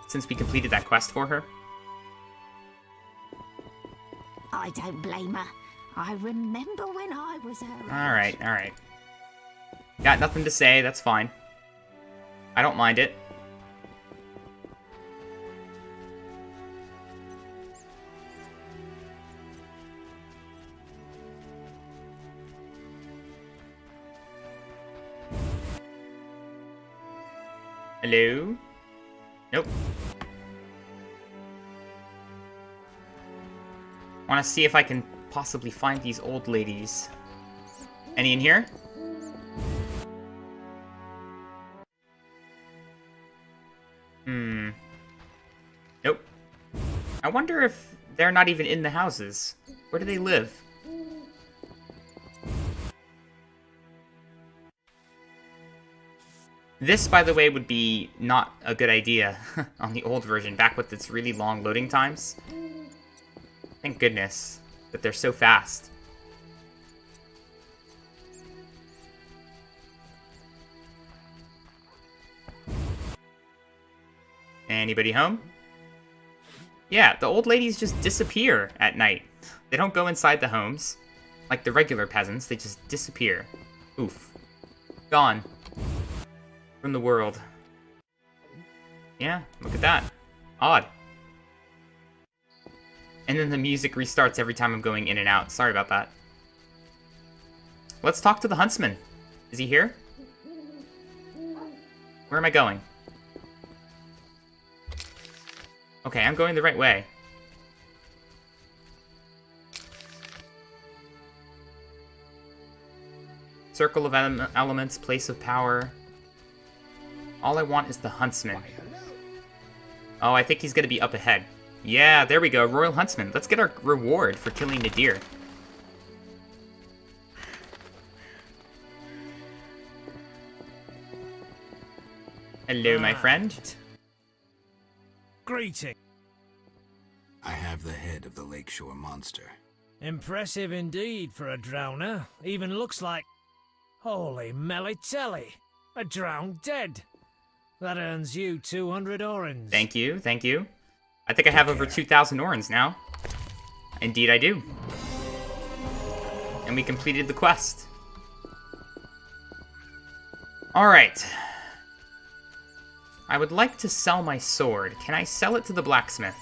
Since we completed that quest for her. I don't blame her. I remember when I was her age. Alright, alright. Got nothing to say, that's fine. I don't mind it. Hello? Nope. Want to see if I can possibly find these old ladies. Any in here? Nope. I wonder if they're not even in the houses. Where do they live? This, by the way, would be not a good idea on the old version, back with its really long loading times. Thank goodness that they're so fast. Anybody home? Yeah, the old ladies just disappear at night. They don't go inside the homes. Like the regular peasants, they just disappear. Oof. Gone. From the world. Yeah, look at that. Odd. And then the music restarts every time I'm going in and out. Sorry about that. Let's talk to the huntsman. Is he here? Where am I going? Okay, I'm going the right way. Circle of elements, place of power. All I want is the huntsman. Oh, I think he's gonna be up ahead. Yeah, there we go, Royal Huntsman. Let's get our reward for killing the deer. Hello, my friend. Greeting. I have the head of the lakeshore monster. Impressive indeed for a drowner. Even looks like... Holy melly-telly. A drowned dead. That earns you 200 orange. Thank you, thank you. I think I have over 2,000 orange now. Indeed I do. And we completed the quest. Alright. I would like to sell my sword. Can I sell it to the blacksmith?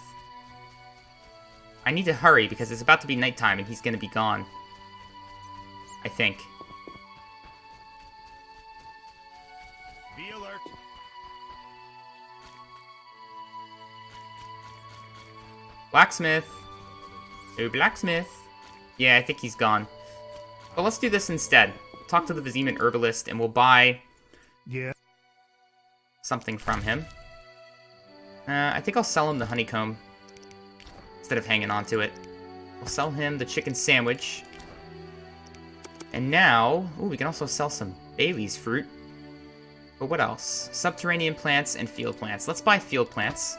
I need to hurry because it's about to be nighttime and he's going to be gone. I think. Be alert. Blacksmith. Oh, blacksmith. Yeah, I think he's gone. But let's do this instead. Talk to the Viziman herbalist and we'll buy something from him. I think I'll sell him the honeycomb instead of hanging on to it. We'll sell him the chicken sandwich. And now, ooh, we can also sell some Bailey's fruit. But what else? Subterranean plants and field plants. Let's buy field plants.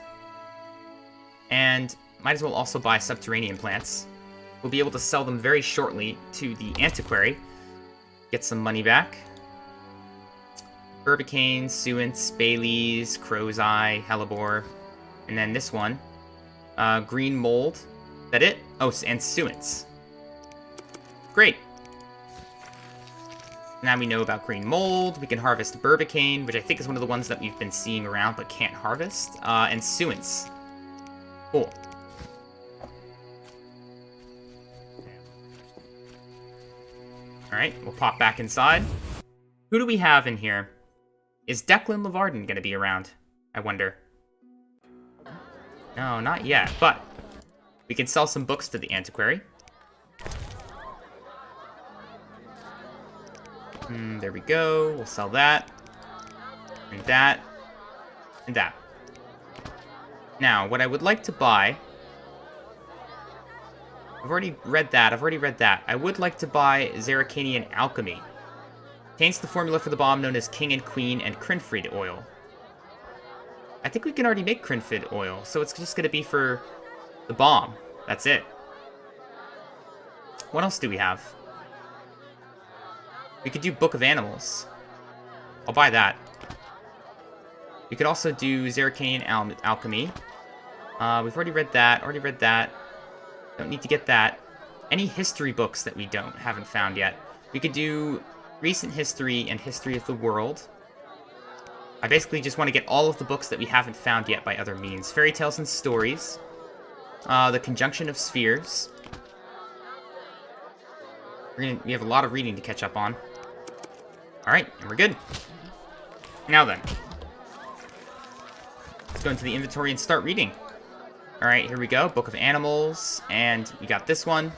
And might as well also buy subterranean plants. We'll be able to sell them very shortly to the antiquary. Get some money back. Burbicane, Suents, Bailey's, Crow's Eye, Hellebore. And then this one. Green Mold. Is that it? Oh, and Suents. Great. Now we know about Green Mold. We can harvest Burbicane, which I think is one of the ones that we've been seeing around but can't harvest. And Suents. Cool. Alright, we'll pop back inside. Who do we have in here? Is Declan Levarden going to be around? I wonder. No, not yet, but we can sell some books to the antiquary. There we go. We'll sell that. And that. And that. Now, what I would like to buy... I've already read that. I would like to buy Zeracanian Alchemy. Contains the formula for the bomb known as King and Queen and Crinfrid oil. I think we can already make Crinfrid oil, so it's just going to be for the bomb. That's it. What else do we have? We could do Book of Animals. I'll buy that. We could also do Zeracanian Alchemy. We've already read that. Don't need to get that. Any history books that we haven't found yet. We could do Recent History and History of the World. I basically just want to get all of the books that we haven't found yet by other means. Fairy Tales and Stories. The Conjunction of Spheres. We have a lot of reading to catch up on. Alright, and we're good. Now then. Let's go into the inventory and start reading. Alright, here we go. Book of Animals. And we got this one.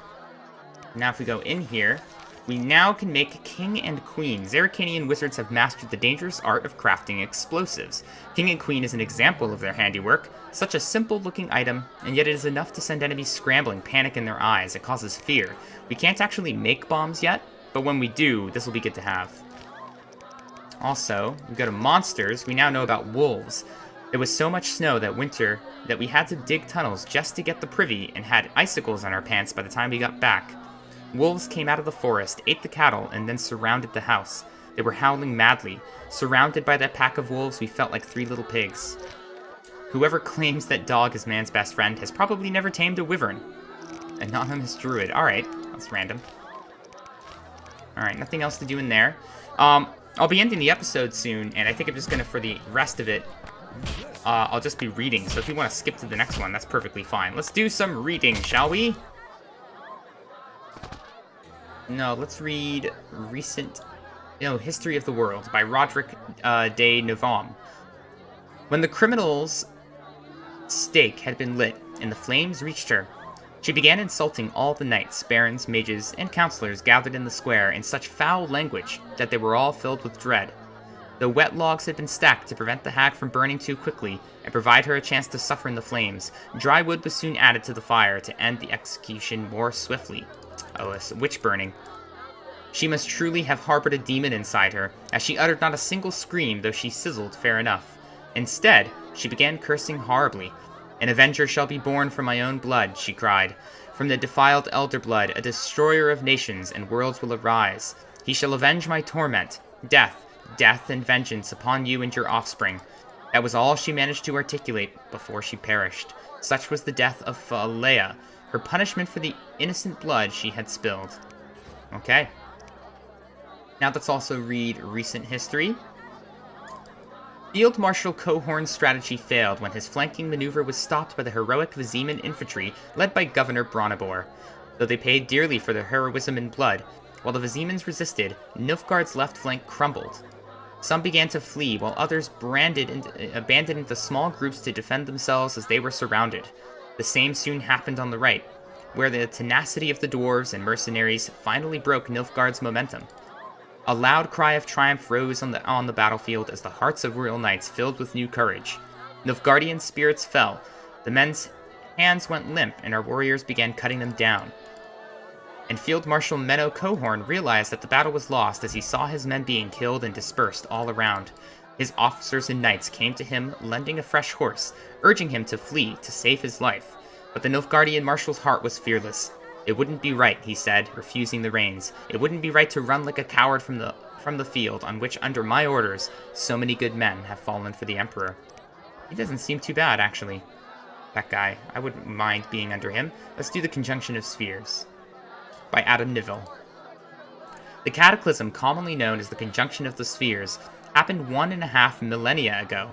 Now if we go in here, we now can make King and Queen. Zeracanian wizards have mastered the dangerous art of crafting explosives. King and Queen is an example of their handiwork. Such a simple-looking item, and yet it is enough to send enemies scrambling, panic in their eyes. It causes fear. We can't actually make bombs yet, but when we do, this will be good to have. Also, we go to monsters. We now know about wolves. There was so much snow that winter that we had to dig tunnels just to get the privy and had icicles on our pants by the time we got back. Wolves came out of the forest, ate the cattle, and then surrounded the house. They were howling madly. Surrounded by that pack of wolves, we felt like 3 little pigs. Whoever claims that dog is man's best friend has probably never tamed a wyvern. Anonymous druid. Alright, that's random. Alright, nothing else to do in there. I'll be ending the episode soon, and I think I'm just gonna, for the rest of it, I'll just be reading. So if you want to skip to the next one, that's perfectly fine. Let's do some reading, shall we? No, let's read History of the World by Roderick de Novam. When the criminal's stake had been lit and the flames reached her, she began insulting all the knights, barons, mages, and counselors gathered in the square in such foul language that they were all filled with dread. The wet logs had been stacked to prevent the hag from burning too quickly and provide her a chance to suffer in the flames. Dry wood was soon added to the fire to end the execution more swiftly. Oh, it's witch burning. She must truly have harbored a demon inside her, as she uttered not a single scream, though she sizzled fair enough. Instead, she began cursing horribly. An avenger shall be born from my own blood, she cried. From the defiled elder blood, a destroyer of nations and worlds will arise. He shall avenge my torment, death and vengeance upon you and your offspring. That was all she managed to articulate before she perished. Such was the death of Phalea, her punishment for the innocent blood she had spilled. Okay. Now let's also read Recent History. Field Marshal Cohorn's strategy failed when his flanking maneuver was stopped by the heroic Viziman infantry led by Governor Bronibor. Though they paid dearly for their heroism in blood, while the Vizimans resisted, Nilfgaard's left flank crumbled. Some began to flee, while others abandoned into small groups to defend themselves as they were surrounded. The same soon happened on the right, where the tenacity of the dwarves and mercenaries finally broke Nilfgaard's momentum. A loud cry of triumph rose on the battlefield as the hearts of royal knights filled with new courage. Nilfgaardian spirits fell, the men's hands went limp, and our warriors began cutting them down. And Field Marshal Menno Cohorn realized that the battle was lost as he saw his men being killed and dispersed all around. His officers and knights came to him, lending a fresh horse, urging him to flee to save his life. But the Nilfgaardian marshal's heart was fearless. It wouldn't be right, he said, refusing the reins. It wouldn't be right to run like a coward from the field on which, under my orders, so many good men have fallen for the Emperor. He doesn't seem too bad, actually. That guy. I wouldn't mind being under him. Let's do the Conjunction of Spheres. By Adam Nivell. The cataclysm, commonly known as the Conjunction of the Spheres, happened 1.5 millennia ago.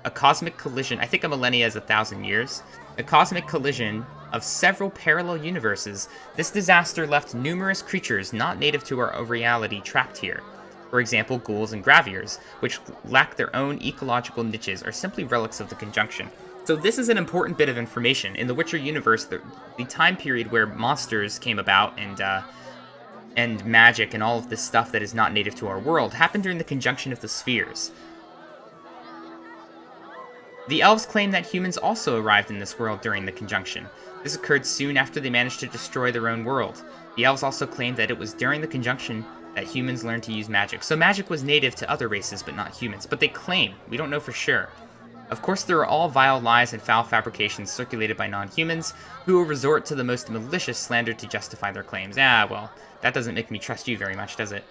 A cosmic collision, I think a millennia is 1,000 years. A cosmic collision of several parallel universes. This disaster left numerous creatures not native to our reality trapped here. For example, ghouls and graviers, which lack their own ecological niches, are simply relics of the conjunction. So this is an important bit of information. In the Witcher universe, the time period where monsters came about and magic and all of this stuff that is not native to our world happened during the conjunction of the spheres. The elves claim that humans also arrived in this world during the conjunction. This occurred soon after they managed to destroy their own world. The elves also claim that it was during the conjunction that humans learned to use magic. So magic was native to other races, but not humans. But they claim. We don't know for sure. Of course, there are all vile lies and foul fabrications circulated by non-humans, who will resort to the most malicious slander to justify their claims. Well, that doesn't make me trust you very much, does it?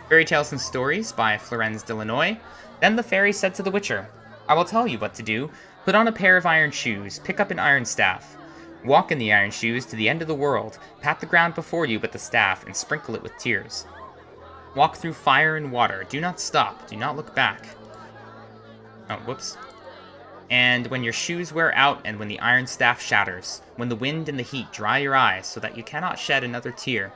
Fairy Tales and Stories by Florence Delanoy. Then the fairy said to the Witcher, I will tell you what to do. Put on a pair of iron shoes, pick up an iron staff. Walk in the iron shoes to the end of the world, pat the ground before you with the staff, and sprinkle it with tears. Walk through fire and water, do not stop, do not look back. Oh, whoops. And when your shoes wear out and when the iron staff shatters, when the wind and the heat dry your eyes so that you cannot shed another tear,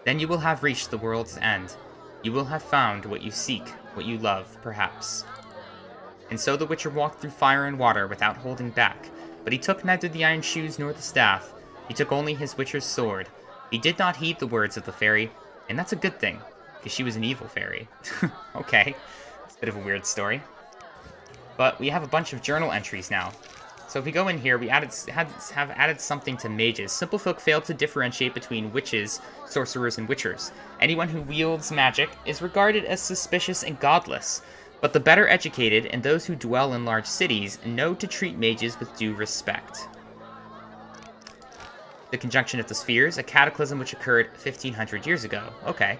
then you will have reached the world's end. You will have found what you seek, what you love, perhaps. And so the Witcher walked through fire and water without holding back, but he took neither the iron shoes nor the staff. He took only his Witcher's sword. He did not heed the words of the fairy, and that's a good thing, because she was an evil fairy. Okay, it's a bit of a weird story. But we have a bunch of journal entries now. So if we go in here, we have added something to mages. Simple folk failed to differentiate between witches, sorcerers, and witchers. Anyone who wields magic is regarded as suspicious and godless. But the better educated and those who dwell in large cities know to treat mages with due respect. The Conjunction of the Spheres, a cataclysm which occurred 1,500 years ago. Okay.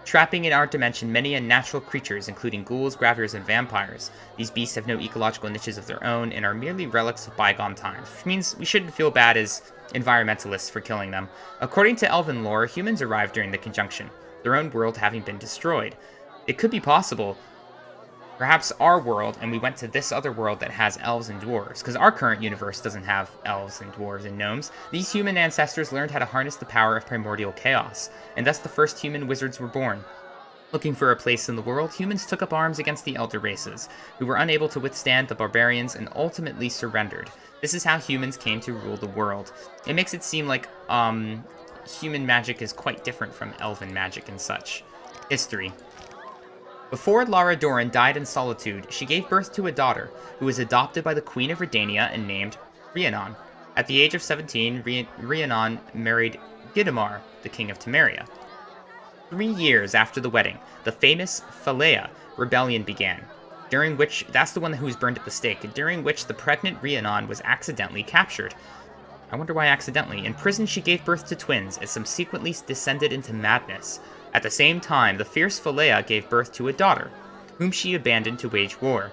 Trapping in our dimension many unnatural creatures, including ghouls, graviers, and vampires. These beasts have no ecological niches of their own and are merely relics of bygone times, which means we shouldn't feel bad as environmentalists for killing them. According to elven lore, humans arrived during the conjunction, their own world having been destroyed. It could be possible, perhaps our world, and we went to this other world that has elves and dwarves, because our current universe doesn't have elves and dwarves and gnomes. These human ancestors learned how to harness the power of primordial chaos, and thus the first human wizards were born. Looking for a place in the world, humans took up arms against the elder races, who were unable to withstand the barbarians and ultimately surrendered. This is how humans came to rule the world. It makes it seem like human magic is quite different from elven magic and such. History. Before Lara Doran died in solitude, she gave birth to a daughter, who was adopted by the Queen of Redania and named Rhiannon. At the age of 17, Rhiannon married Gidamar, the king of Temeria. 3 years after the wedding, the famous Falea rebellion began, during which, that's the one who was burned at the stake, during which the pregnant Rhiannon was accidentally captured. I wonder why accidentally. In prison, she gave birth to twins, and subsequently descended into madness. At the same time, the fierce Falea gave birth to a daughter, whom she abandoned to wage war,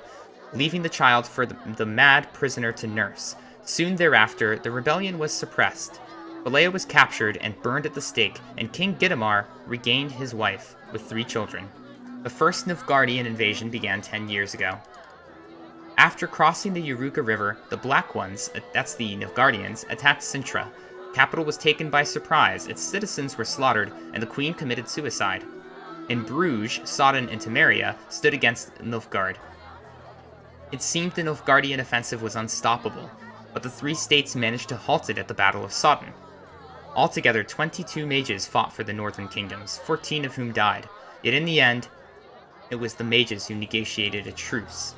leaving the child for the mad prisoner to nurse. Soon thereafter, the rebellion was suppressed. Falea was captured and burned at the stake, and King Gidamar regained his wife with 3 children. The first Nilfgaardian invasion began 10 years ago. After crossing the Yaruka River, the Black Ones, that's the Nilfgaardians, attacked Sintra. Capital was taken by surprise, its citizens were slaughtered, and the queen committed suicide. In Bruges, Sodden and Temeria stood against Nilfgaard. It seemed the Nilfgaardian offensive was unstoppable, but the three states managed to halt it at the Battle of Sodden. Altogether, 22 mages fought for the northern kingdoms, 14 of whom died, yet in the end, it was the mages who negotiated a truce.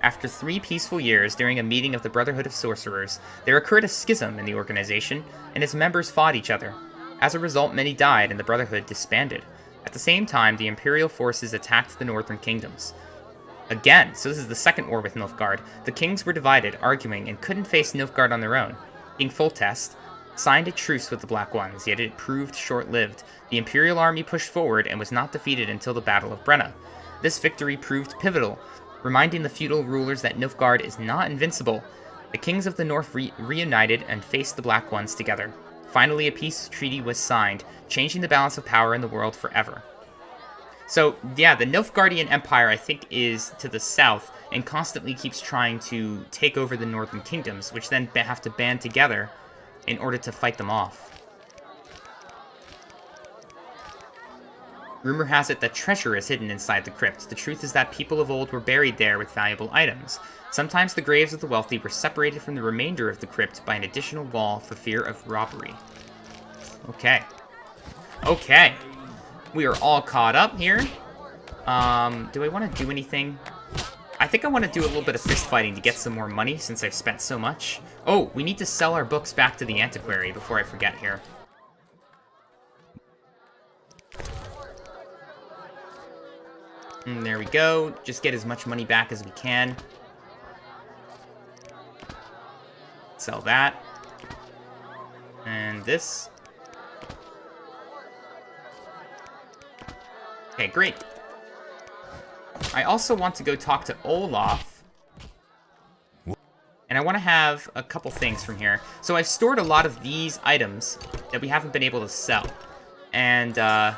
After 3 peaceful years, during a meeting of the Brotherhood of Sorcerers, there occurred a schism in the organization, and its members fought each other. As a result, many died, and the Brotherhood disbanded. At the same time, the Imperial forces attacked the northern kingdoms. Again, so this is the second war with Nilfgaard, the kings were divided, arguing, and couldn't face Nilfgaard on their own. King Foltest signed a truce with the Black Ones, yet it proved short-lived. The Imperial army pushed forward and was not defeated until the Battle of Brenna. This victory proved pivotal, reminding the feudal rulers that Nilfgaard is not invincible. The kings of the north reunited and faced the Black Ones together. Finally, a peace treaty was signed, changing the balance of power in the world forever. So, yeah, the Nilfgaardian Empire, I think, is to the south and constantly keeps trying to take over the northern kingdoms, which then have to band together in order to fight them off. Rumor has it that treasure is hidden inside the crypt. The truth is that people of old were buried there with valuable items. Sometimes the graves of the wealthy were separated from the remainder of the crypt by an additional wall for fear of robbery. Okay. Okay. We are all caught up here. Do I want to do anything? I think I want to do a little bit of fist fighting to get some more money since I've spent so much. Oh, we need to sell our books back to the antiquary before I forget here. And there we go. Just get as much money back as we can. Sell that. And this. Okay, great. I also want to go talk to Olaf. And I want to have a couple things from here. So I've stored a lot of these items that we haven't been able to sell. And I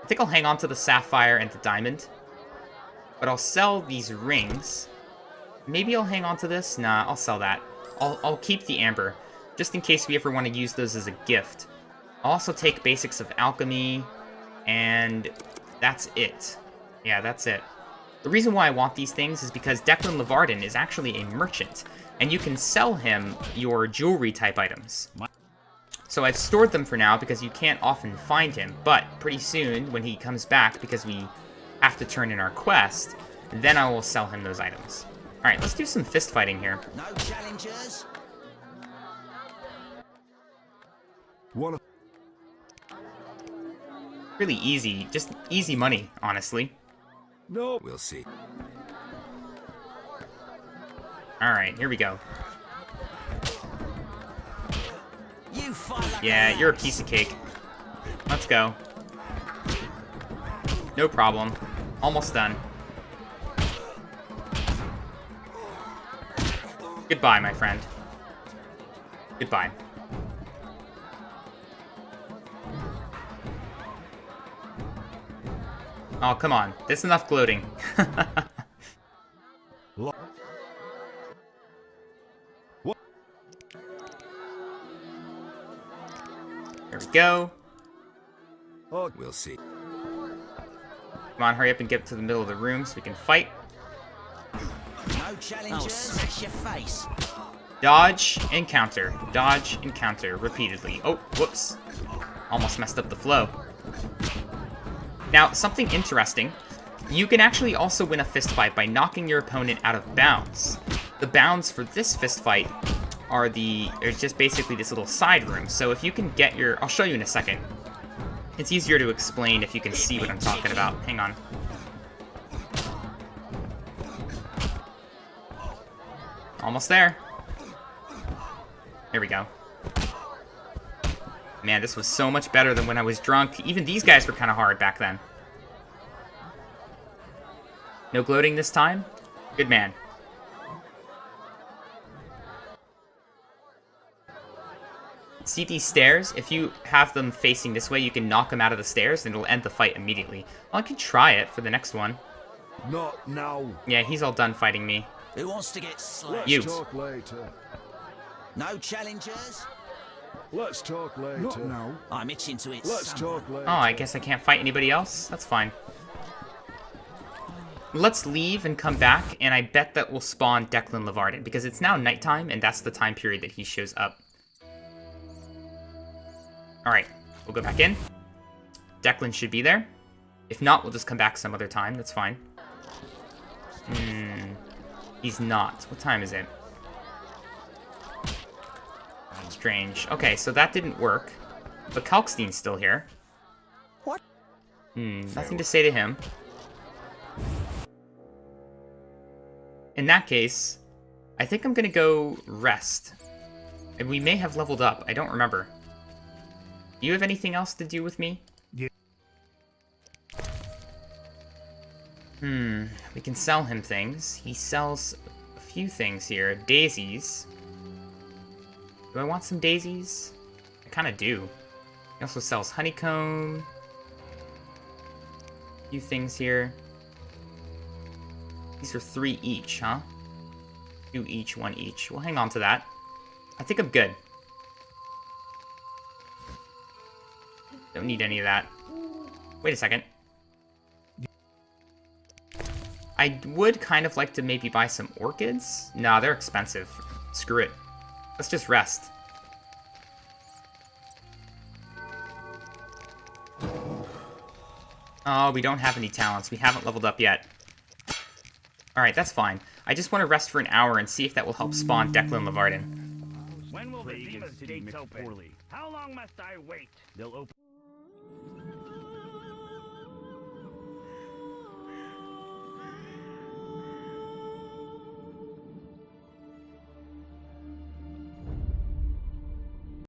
think I'll hang on to the sapphire and the diamond. But I'll sell these rings. Maybe I'll hang on to this. Nah, I'll sell that. I'll keep the amber, just in case we ever want to use those as a gift. I'll also take basics of alchemy, and that's it. Yeah, that's it. The reason why I want these things is because Declan Levarden is actually a merchant, and you can sell him your jewelry type items. So I've stored them for now because you can't often find him, but pretty soon when he comes back, because we have to turn in our quest, then I will sell him those items. Alright, let's do some fist fighting here. No challengers? Really easy, just easy money, honestly. No. We'll see. Alright, here we go. You fight like Yeah, you're a piece of cake. Let's go. No problem. Almost done. Goodbye, my friend. Goodbye. Oh, come on. That's enough gloating. There we go. We'll see. Come on, hurry up and get to the middle of the room so we can fight. No challengers? Smash your face. Dodge and counter. Dodge and counter repeatedly. Oh, whoops. Almost messed up the flow. Now, something interesting. You can actually also win a fist fight by knocking your opponent out of bounds. The bounds for this fist fight are just basically this little side room. So if you can get your... I'll show you in a second. It's easier to explain if you can see what I'm talking about. Hang on. Almost there. There we go. Man, this was so much better than when I was drunk. Even these guys were kind of hard back then. No gloating this time? Good man. See these stairs? If you have them facing this way, you can knock them out of the stairs and it'll end the fight immediately. Well, I can try it for the next one. Not now. Yeah, he's all done fighting me. Who wants to get slashed? You. Let's talk later. No challengers? Let's talk later. Not now. I'm itching to it. Let's talk later. Oh, I guess I can't fight anybody else? That's fine. Let's leave and come back, and I bet that will spawn Declan Levarden, because it's now nighttime, and that's the time period that he shows up. Alright, we'll go back in. Declan should be there. If not, we'll just come back some other time, that's fine. He's not. What time is it? Strange. Okay, so that didn't work. But Kalkstein's still here. What? Nothing to say to him. In that case, I think I'm gonna go rest. And we may have leveled up. I don't remember. Do you have anything else to do with me? Yeah. We can sell him things. He sells a few things here. Daisies. Do I want some daisies? I kind of do. He also sells honeycomb. A few things here. These are 3 each, huh? 2 each, 1 each. We'll hang on to that. I think I'm good. Don't need any of that. Wait a second. I would kind of like to maybe buy some orchids. Nah, they're expensive. Screw it. Let's just rest. Oh, we don't have any talents. We haven't leveled up yet. Alright, that's fine. I just want to rest for an hour and see if that will help spawn Declan Levarden. When will the demon's gates open? How long must I wait? They'll open.